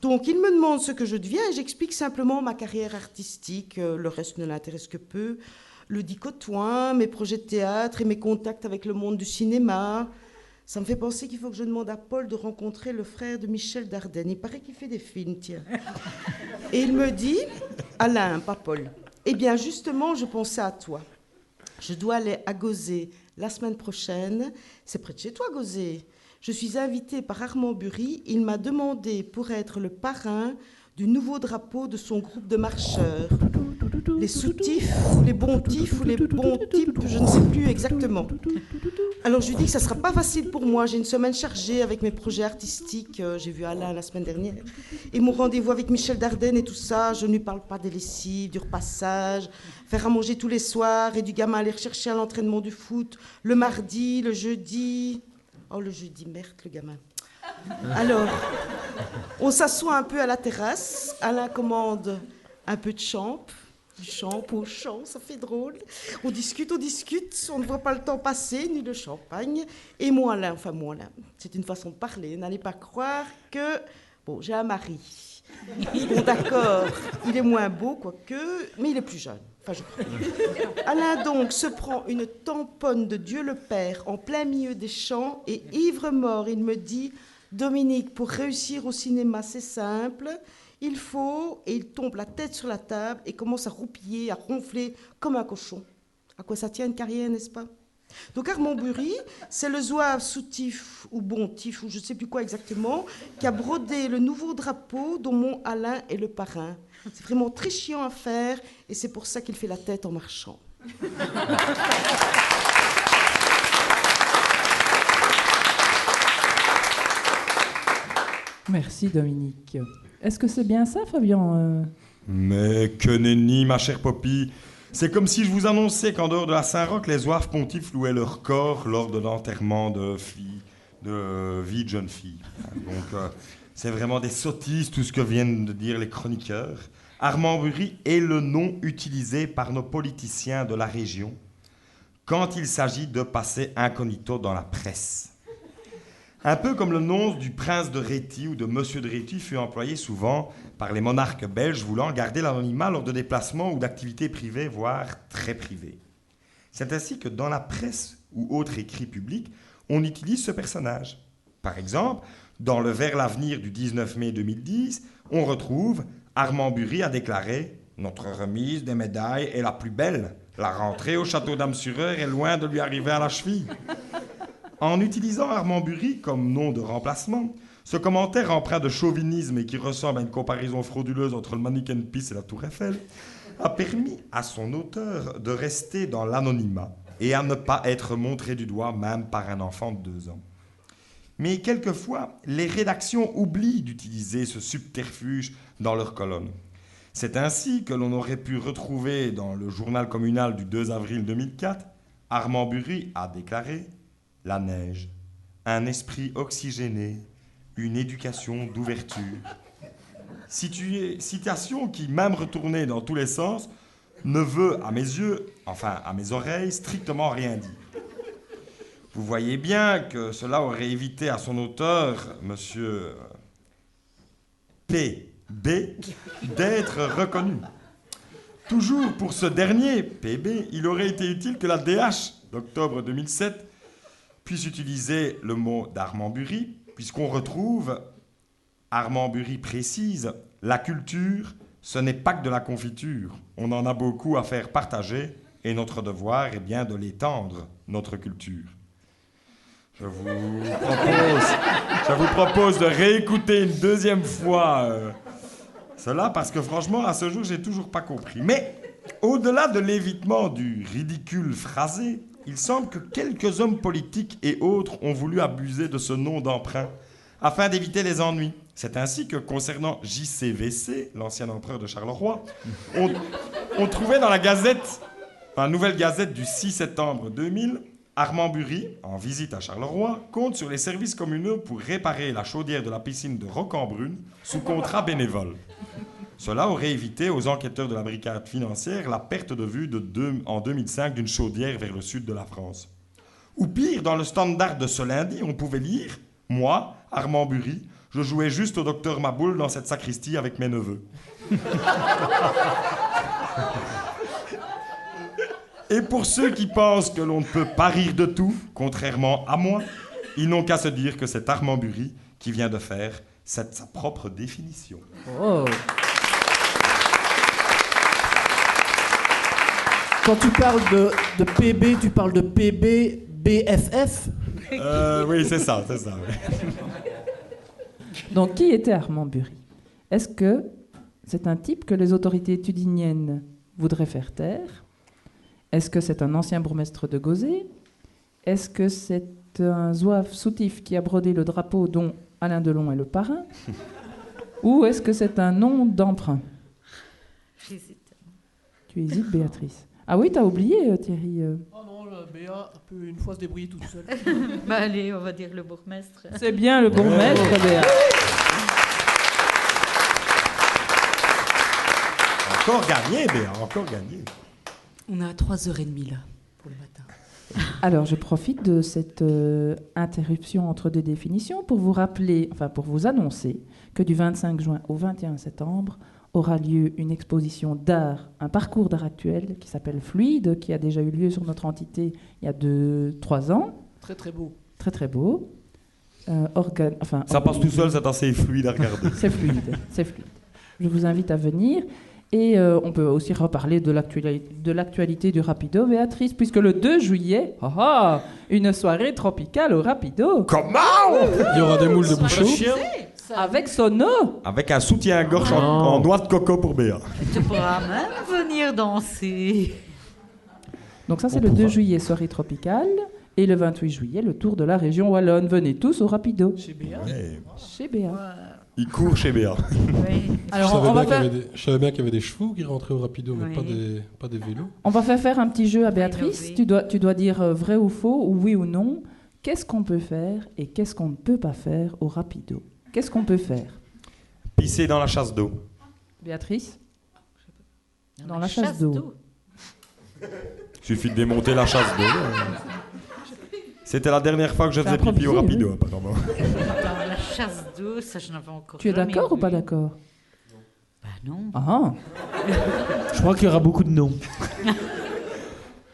Donc il me demande ce que je deviens et j'explique simplement ma carrière artistique, le reste ne l'intéresse que peu, le dicotoin, mes projets de théâtre et mes contacts avec le monde du cinéma. Ça me fait penser qu'il faut que je demande à Paul de rencontrer le frère de Michel Dardenne. Il paraît qu'il fait des films, tiens. Et il me dit, Alain, pas Paul, eh bien justement, je pensais à toi. Je dois aller à Gauzet la semaine prochaine. C'est près de chez toi, Gauzet. Je suis invitée par Armand Bury. Il m'a demandé pour être le parrain du nouveau drapeau de son groupe de marcheurs. Les soutifs, les bons tifs ou les bons types, je ne sais plus exactement. Alors je lui dis que ça ne sera pas facile pour moi. J'ai une semaine chargée avec mes projets artistiques. J'ai vu Alain la semaine dernière. Et mon rendez-vous avec Michel Dardenne et tout ça, je ne lui parle pas des lessives, du repassage, faire à manger tous les soirs et du gamin aller rechercher à l'entraînement du foot, le mardi, le jeudi. Oh, le jeudi, merde, le gamin. Alors, on s'assoit un peu à la terrasse. Alain commande un peu de champ. Du champ au champ, ça fait drôle. On discute, on ne voit pas le temps passer, ni le champagne. Et moi, Alain, c'est une façon de parler. N'allez pas croire que... Bon, j'ai un mari. Bon, d'accord, il est moins beau, quoique, mais il est plus jeune. Enfin, je crois. Alain, donc, se prend une tamponne de Dieu le Père en plein milieu des champs et ivre-mort, il me dit, Dominique, pour réussir au cinéma, c'est simple... Il faut, et il tombe la tête sur la table et commence à roupiller, à ronfler comme un cochon. À quoi ça tient une carrière, n'est-ce pas? Donc Armand Bury, c'est le zouave soutif ou bontif, ou je ne sais plus quoi exactement, qui a brodé le nouveau drapeau dont mon Alain est le parrain. C'est vraiment très chiant à faire et c'est pour ça qu'il fait la tête en marchant. Merci Dominique. Est-ce que c'est bien ça, Fabien? Mais que nenni, ma chère Poppy. C'est comme si je vous annonçais qu'en dehors de la Saint-Roch, les zouaves pontifs louaient leur corps lors de l'enterrement de vie de jeune fille. Donc, c'est vraiment des sottises, tout ce que viennent de dire les chroniqueurs. Armand-Bury est le nom utilisé par nos politiciens de la région quand il s'agit de passer incognito dans la presse. Un peu comme le nom du prince de Réti ou de monsieur de Réti fut employé souvent par les monarques belges voulant garder l'anonymat lors de déplacements ou d'activités privées, voire très privées. C'est ainsi que dans la presse ou autres écrits publics, on utilise ce personnage. Par exemple, dans le Vers l'avenir du 19 mai 2010, on retrouve Armand-Bury a déclaré « Notre remise des médailles est la plus belle. La rentrée au château d'Amsureur est loin de lui arriver à la cheville. » En utilisant Armand-Bury comme nom de remplacement, ce commentaire empreint de chauvinisme et qui ressemble à une comparaison frauduleuse entre le Manneken Pis et la Tour Eiffel a permis à son auteur de rester dans l'anonymat et à ne pas être montré du doigt même par un enfant de 2 ans. Mais quelquefois, les rédactions oublient d'utiliser ce subterfuge dans leurs colonnes. C'est ainsi que l'on aurait pu retrouver dans le journal communal du 2 avril 2004, Armand-Bury a déclaré « La neige, un esprit oxygéné, une éducation d'ouverture. » Citation qui, même retournée dans tous les sens, ne veut, à mes yeux, enfin à mes oreilles, strictement rien dire. Vous voyez bien que cela aurait évité à son auteur, monsieur P.B., d'être reconnu. Toujours pour ce dernier, P.B., il aurait été utile que la DH, d'octobre 2007, puisse utiliser le mot d'Armand-Bury, puisqu'on retrouve, Armand-Bury précise, la culture, ce n'est pas que de la confiture. On en a beaucoup à faire partager, et notre devoir est bien de l'étendre, notre culture. Je vous propose de réécouter une deuxième fois cela, parce que franchement, à ce jour, j'ai toujours pas compris. Mais, au-delà de l'évitement du ridicule phrasé, il semble que quelques hommes politiques et autres ont voulu abuser de ce nom d'emprunt afin d'éviter les ennuis. C'est ainsi que, concernant JCVC, l'ancien empereur de Charleroi, on trouvait dans la nouvelle gazette du 6 septembre 2000, Armand-Bury, en visite à Charleroi, compte sur les services communaux pour réparer la chaudière de la piscine de Roc-en-Brune sous contrat bénévole. Cela aurait évité aux enquêteurs de la brigade financière la perte de vue en 2005 d'une chaudière vers le sud de la France. Ou pire, dans le standard de ce lundi, on pouvait lire « Moi, Armand-Bury, je jouais juste au docteur Maboul dans cette sacristie avec mes neveux. » Et pour ceux qui pensent que l'on ne peut pas rire de tout, contrairement à moi, ils n'ont qu'à se dire que c'est Armand-Bury qui vient de faire sa propre définition. Oh. Quand tu parles de PB, tu parles de PB, BFF Oui, c'est ça. Oui. Donc, qui était Armand-Bury? Est-ce que c'est un type que les autorités tudiniennes voudraient faire taire? Est-ce que c'est un ancien bourgmestre de Gauzet? Est-ce que c'est un zouave soutif qui a brodé le drapeau dont Alain Delon est le parrain? Ou est-ce que c'est un nom d'emprunt? J'hésite. Tu hésites, Béatrice? Ah oui, t'as oublié, Thierry. Oh non, Béa peut une fois se débrouiller toute seule. Bah allez, on va dire le bourgmestre. C'est bien le bourgmestre, Béa. Encore gagné, Béa, encore gagné. On a 3h30 là, pour le matin. Alors, je profite de cette interruption entre deux définitions pour vous rappeler, pour vous annoncer que du 25 juin au 21 septembre aura lieu une exposition d'art, un parcours d'art actuel qui s'appelle Fluide, qui a déjà eu lieu sur notre entité il y a 2-3 ans. Très très beau. Très très beau. Ça passe tout seul, c'est assez fluide à regarder. C'est fluide. Je vous invite à venir. Et on peut aussi reparler de l'actualité du Rapido, Béatrice, puisque le 2 juillet, une soirée tropicale au Rapido. Comment? Il y aura des moules de bouchon. Avec Sono. Avec un soutien-gorge en noix de coco pour Béa. Tu pourras même venir danser. Donc ça, c'est le 2 juillet, soirée tropicale. Et le 28 juillet, le tour de la région wallonne. Venez tous au Rapido. Chez Béa. Ouais. Chez Béa. Il court chez Béa. Oui. Alors, je, savais on va bien faire... qu'il y avait des- je savais bien qu'il y avait des chevaux qui rentraient au rapido, mais Oui. pas des vélos. On va faire un petit jeu à Béatrice. Innover. Tu dois dire vrai ou faux, ou oui ou non. Qu'est-ce qu'on peut faire et qu'est-ce qu'on ne peut pas faire au rapido? Qu'est-ce qu'on peut faire? Pisser dans la chasse d'eau. Béatrice? Dans la chasse d'eau. Il suffit de démonter la chasse d'eau. C'était la dernière fois que je faisais pipi au rapido, apparemment. Dans la chasse d'eau, ça je n'avais encore Tu es jamais d'accord ou pas vu. d'accord? Bah non. Ah, Je crois qu'il y aura beaucoup de noms.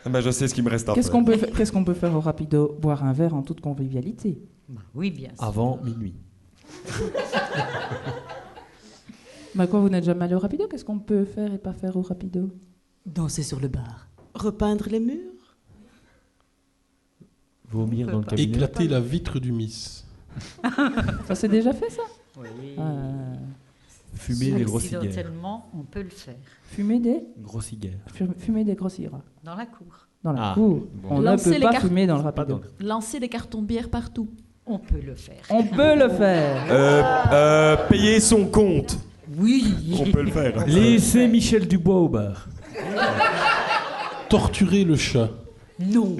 Eh ben, je sais ce qui me reste à qu'est-ce faire. qu'on peut faire au rapido? Boire un verre en toute convivialité. Bah oui, bien sûr. Avant minuit. Mais quoi, vous n'êtes jamais allé au rapido? Qu'est-ce qu'on peut faire et pas faire au rapido? Danser sur le bar. Repeindre les murs. Vomir dans le cabinet. Éclater la vitre du Miss. Ça c'est déjà fait, ça? Oui. Fumer des gros cigares. Accidentellement, on peut le faire. Fumer des Gros cigares. fumer des gros cigares Dans la cour. dans la Ah, cour. bon. On ne Lancer peut les pas cartes. fumer dans le Pas rapido. dans- Lancer des cartons de bière partout. On peut le faire. On peut le faire. Payer son compte. Oui. On peut le faire. Laissez Michel Dubois au bar. Torturer le chat. Non.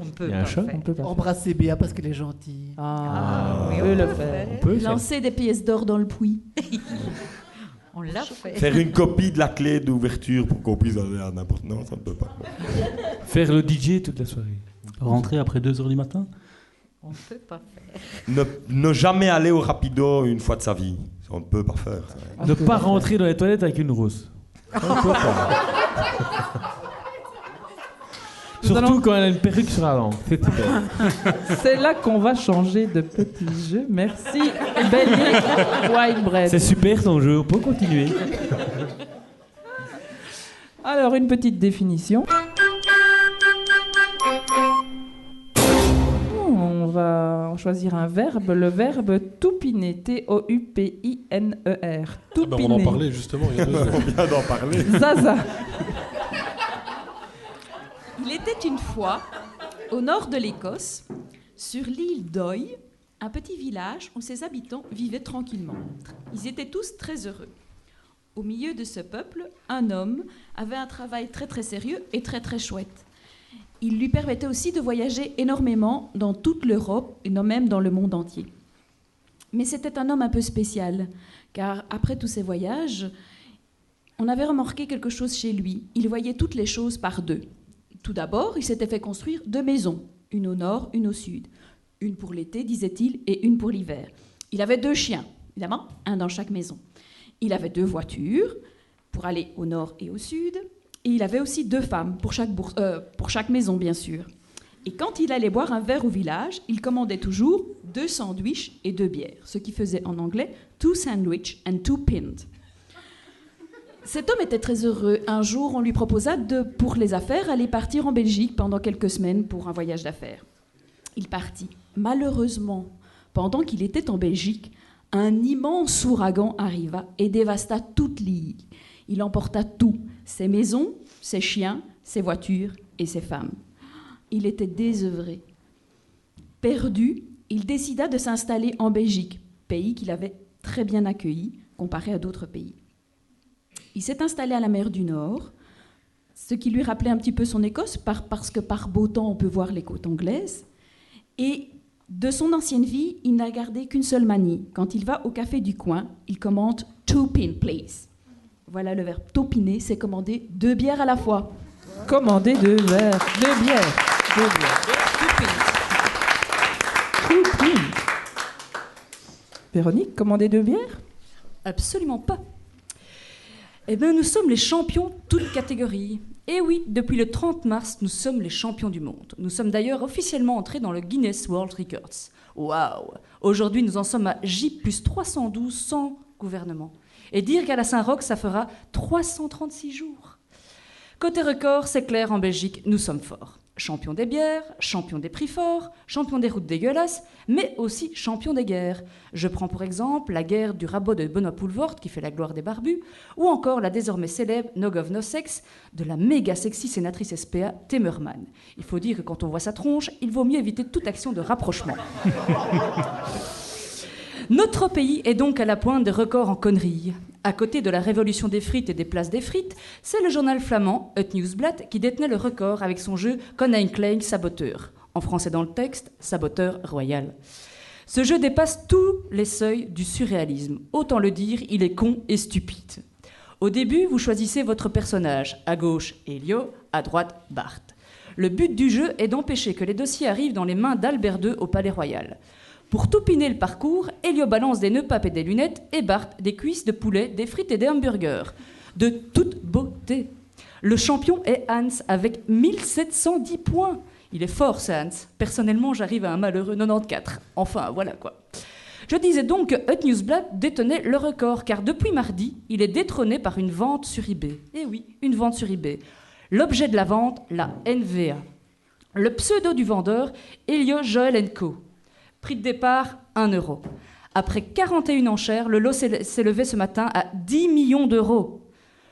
On ne peut Il y a pas un chat faire. On peut pas faire. Embrasser Béa parce qu'elle est gentille. Ah, oui, on peut le faire. On peut ça. Lancer des pièces d'or dans le puits. On l'a fait. Faire une copie de la clé d'ouverture pour qu'on puisse aller à n'importe... Non, ça ne peut pas. Faire le DJ toute la soirée. Rentrer après 2h du matin? On ne peut pas faire. Ne jamais aller au rapido une fois de sa vie. Ça, on ne peut pas faire. ça. Ne pas rentrer dans les toilettes avec une rousse. Surtout quand elle a une perruque sur la langue. C'est super. C'est là qu'on va changer de petit jeu. Merci, Belly White Bread. C'est super ton jeu, on peut continuer. Alors, une petite définition. On va choisir un verbe, le verbe toupiner, T-O-U-P-I-N-E-R. Ah ben, on en parlait justement il y a 2 heures. On vient d'en parler. Zaza. Il était une fois, au nord de l'Écosse, sur l'île d'Oy, un petit village où ses habitants vivaient tranquillement. Ils étaient tous très heureux. Au milieu de ce peuple, un homme avait un travail très très sérieux et très très chouette. Il lui permettait aussi de voyager énormément dans toute l'Europe et non même dans le monde entier. Mais c'était un homme un peu spécial, car après tous ces voyages, on avait remarqué quelque chose chez lui. Il voyait toutes les choses par deux. Tout d'abord, il s'était fait construire 2 maisons, une au nord, une au sud. Une pour l'été, disait-il, et une pour l'hiver. Il avait 2 chiens, évidemment, un dans chaque maison. Il avait 2 voitures pour aller au nord et au sud. Et il avait aussi 2 femmes pour chaque maison, bien sûr. Et quand il allait boire un verre au village, il commandait toujours 2 sandwichs et 2 bières, ce qui faisait en anglais 2 sandwiches and 2 pint. Cet homme était très heureux. Un jour, on lui proposa de, pour les affaires, aller partir en Belgique pendant quelques semaines pour un voyage d'affaires. Il partit. Malheureusement, pendant qu'il était en Belgique, un immense ouragan arriva et dévasta toute l'île. Il emporta tout, ses maisons, ses chiens, ses voitures et ses femmes. Il était désœuvré. Perdu, il décida de s'installer en Belgique, pays qu'il avait très bien accueilli comparé à d'autres pays. Il s'est installé à la mer du Nord, ce qui lui rappelait un petit peu son Écosse, parce que par beau temps, on peut voir les côtes anglaises. Et de son ancienne vie, il n'a gardé qu'une seule manie. Quand il va au café du coin, il commande 2 pint, please. Voilà le verbe taupiner, c'est commander 2 bières à la fois. Commander 2 verres, 2 bières. 2 bières. 2 pints. Véronique, commander 2 bières? Absolument pas. Eh bien, nous sommes les champions toutes catégories. Et oui, depuis le 30 mars, nous sommes les champions du monde. Nous sommes d'ailleurs officiellement entrés dans le Guinness World Records. Waouh! Aujourd'hui, nous en sommes à J plus 312 sans gouvernement. Et dire qu'à la Saint-Roch, ça fera 336 jours. Côté record, c'est clair, en Belgique, nous sommes forts. Champion des bières, champion des prix forts, champion des routes dégueulasses, mais aussi champion des guerres. Je prends pour exemple la guerre du rabot de Benoît Poelvoort, qui fait la gloire des barbus, ou encore la désormais célèbre No Gov No Sex de la méga sexy sénatrice SPA Temerman. Il faut dire que quand on voit sa tronche, il vaut mieux éviter toute action de rapprochement. Notre pays est donc à la pointe des records en conneries. À côté de la révolution des frites et des places des frites, c'est le journal flamand Het Nieuwsblad qui détenait le record avec son jeu Konijn Klein Saboteur. En français dans le texte, Saboteur Royal. Ce jeu dépasse tous les seuils du surréalisme. Autant le dire, il est con et stupide. Au début, vous choisissez votre personnage. À gauche, Elio, à droite, Bart. Le but du jeu est d'empêcher que les dossiers arrivent dans les mains d'Albert II au Palais Royal. Pour tout piner le parcours, Elio balance des nœuds papes et des lunettes et Bart des cuisses de poulet, des frites et des hamburgers. De toute beauté. Le champion est Hans avec 1710 points. Il est fort, ce Hans. Personnellement, j'arrive à un malheureux 94. Enfin, voilà quoi. Je disais donc que Het Nieuwsblad détenait le record, car depuis mardi, il est détrôné par une vente sur eBay. Eh oui, une vente sur eBay. L'objet de la vente, la NVA. Le pseudo du vendeur, Elio Joel & Co. Prix de départ, 1 €. Après 41 enchères, le lot s'est levé ce matin à 10 millions d'euros.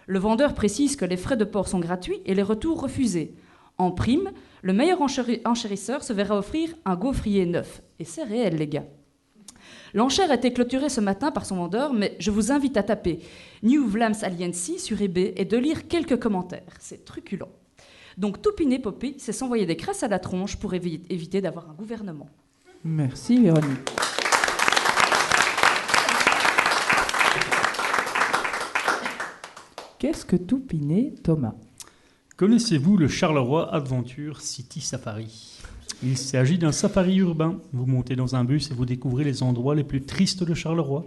Le vendeur précise que les frais de port sont gratuits et les retours refusés. En prime, le meilleur enchérisseur se verra offrir un gaufrier neuf. Et c'est réel, les gars. L'enchère a été clôturée ce matin par son vendeur, mais je vous invite à taper New Vlaams Alliancy sur eBay et de lire quelques commentaires. C'est truculent. Donc, tout piné Poppy, c'est s'envoyer des crasses à la tronche pour éviter d'avoir un gouvernement. Merci, Véronique. Qu'est-ce que tout piné, Thomas? Connaissez-vous le Charleroi Adventure City Safari? Il s'agit d'un safari urbain. Vous montez dans un bus et vous découvrez les endroits les plus tristes de Charleroi.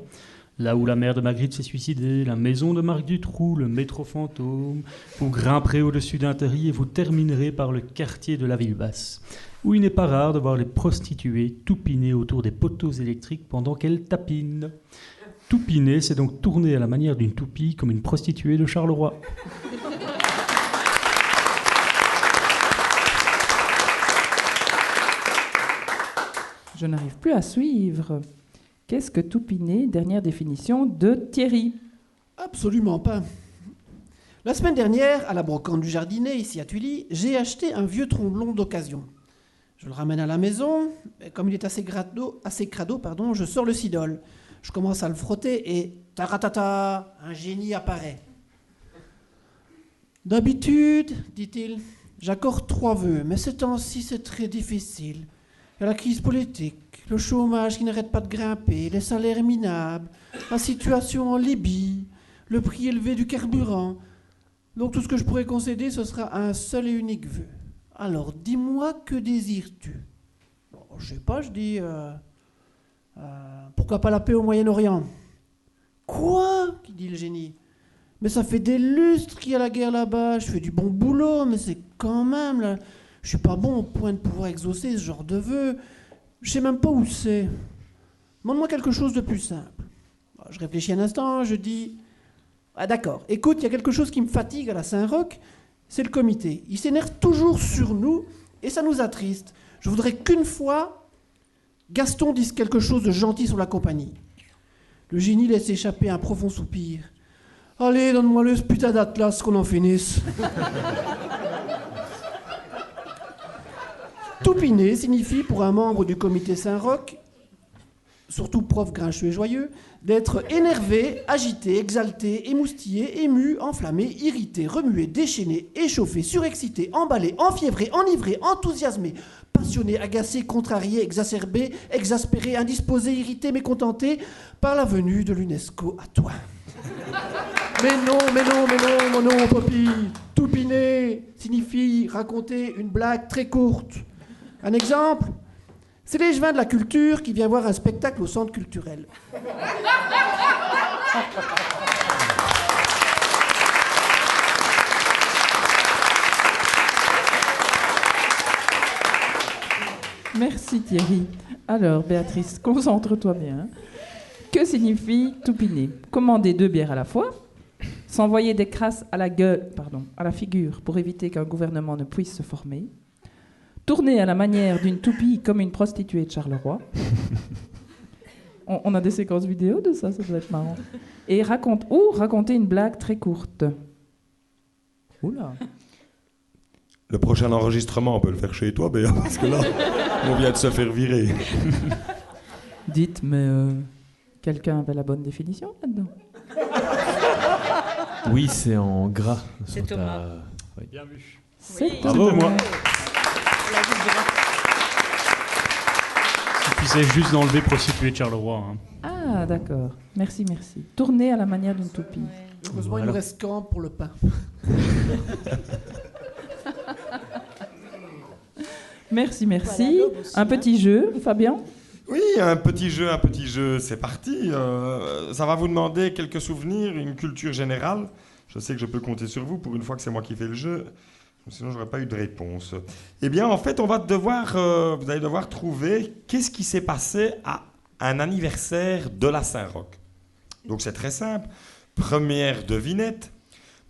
Là où la mère de Magritte s'est suicidée, la maison de Marc Dutroux, le métro fantôme. Vous grimperez au-dessus d'un terri et vous terminerez par le quartier de la ville basse, où il n'est pas rare de voir les prostituées toupiner autour des poteaux électriques pendant qu'elles tapinent. Toupiner, c'est donc tourner à la manière d'une toupie comme une prostituée de Charleroi. Je n'arrive plus à suivre. Qu'est-ce que tout piné? Dernière définition de Thierry. Absolument pas. La semaine dernière, à la brocante du jardinet, ici à Tully, j'ai acheté un vieux tromblon d'occasion. Je le ramène à la maison, et comme il est assez crado, je sors le sidol. Je commence à le frotter et taratata, un génie apparaît. D'habitude, dit-il, j'accorde 3 vœux, mais ces temps-ci c'est très difficile. Il y a la crise politique, le chômage qui n'arrête pas de grimper, les salaires minables, la situation en Libye, le prix élevé du carburant. Donc tout ce que je pourrais concéder, ce sera un seul et unique vœu. Alors dis-moi, que désires-tu? Bon, je sais pas, je dis... pourquoi pas la paix au Moyen-Orient? Quoi? Qui dit le génie. Mais ça fait des lustres qu'il y a la guerre là-bas, je fais du bon boulot, mais c'est quand même... Là, je suis pas bon au point de pouvoir exaucer ce genre de vœu. Je sais même pas où c'est. Demande-moi quelque chose de plus simple. Je réfléchis un instant, je dis... Ah d'accord, écoute, il y a quelque chose qui me fatigue à la Saint-Roch, c'est le comité. Il s'énerve toujours sur nous et ça nous attriste. Je voudrais qu'une fois, Gaston dise quelque chose de gentil sur la compagnie. Le génie laisse échapper un profond soupir. Allez, donne-moi le putain d'Atlas qu'on en finisse. Toupiné signifie pour un membre du comité Saint-Roch, surtout prof grincheux et joyeux, d'être énervé, agité, exalté, émoustillé, ému, enflammé, irrité, remué, déchaîné, échauffé, surexcité, emballé, enfiévré, enivré, enthousiasmé, passionné, agacé, contrarié, exacerbé, exaspéré, indisposé, irrité, mécontenté par la venue de l'UNESCO à toi. Mais non, Poppy. Toupiner signifie raconter une blague très courte. Un exemple, c'est l'échevin de la culture qui vient voir un spectacle au centre culturel. Merci Thierry. Alors Béatrice, concentre-toi bien. Que signifie toupiner? Commander 2 bières à la fois, s'envoyer des crasses à la figure pour éviter qu'un gouvernement ne puisse se former, tourner à la manière d'une toupie comme une prostituée de Charleroi. On a des séquences vidéo de ça doit être marrant. Et raconter une blague très courte. Oula. Le prochain enregistrement, on peut le faire chez toi, parce que là, on vient de se faire virer. Dites, mais Quelqu'un avait la bonne définition là-dedans? Oui, c'est en gras. C'est sur Thomas. Oui. Bien vu. C'est Bravo, Thomas. moi. Suffisait juste d'enlever prostituée de Charleroi. Hein. Ah, d'accord. Merci, merci. Tourner à la manière d'une toupie. Heureusement, il nous reste quand pour le pain. Merci, merci. Un petit jeu, Fabien? Oui, un petit jeu, c'est parti. Ça va vous demander quelques souvenirs, une culture générale. Je sais que je peux compter sur vous pour une fois que c'est moi qui fais le jeu. Sinon, j'aurais pas eu de réponse. Eh bien, en fait, vous allez devoir trouver qu'est-ce qui s'est passé à un anniversaire de la Saint-Roch. Donc, c'est très simple. Première devinette.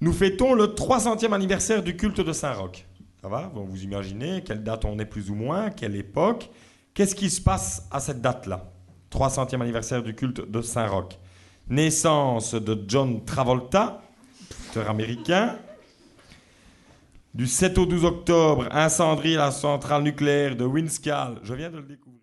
Nous fêtons le 300e anniversaire du culte de Saint-Roch. Ça va? Donc, vous imaginez quelle date on est plus ou moins, quelle époque. Qu'est-ce qui se passe à cette date-là? 300e anniversaire du culte de Saint-Roch. Naissance de John Travolta, acteur américain. Du 7 au 12 octobre, incendie à la centrale nucléaire de Windscale. Je viens de le découvrir.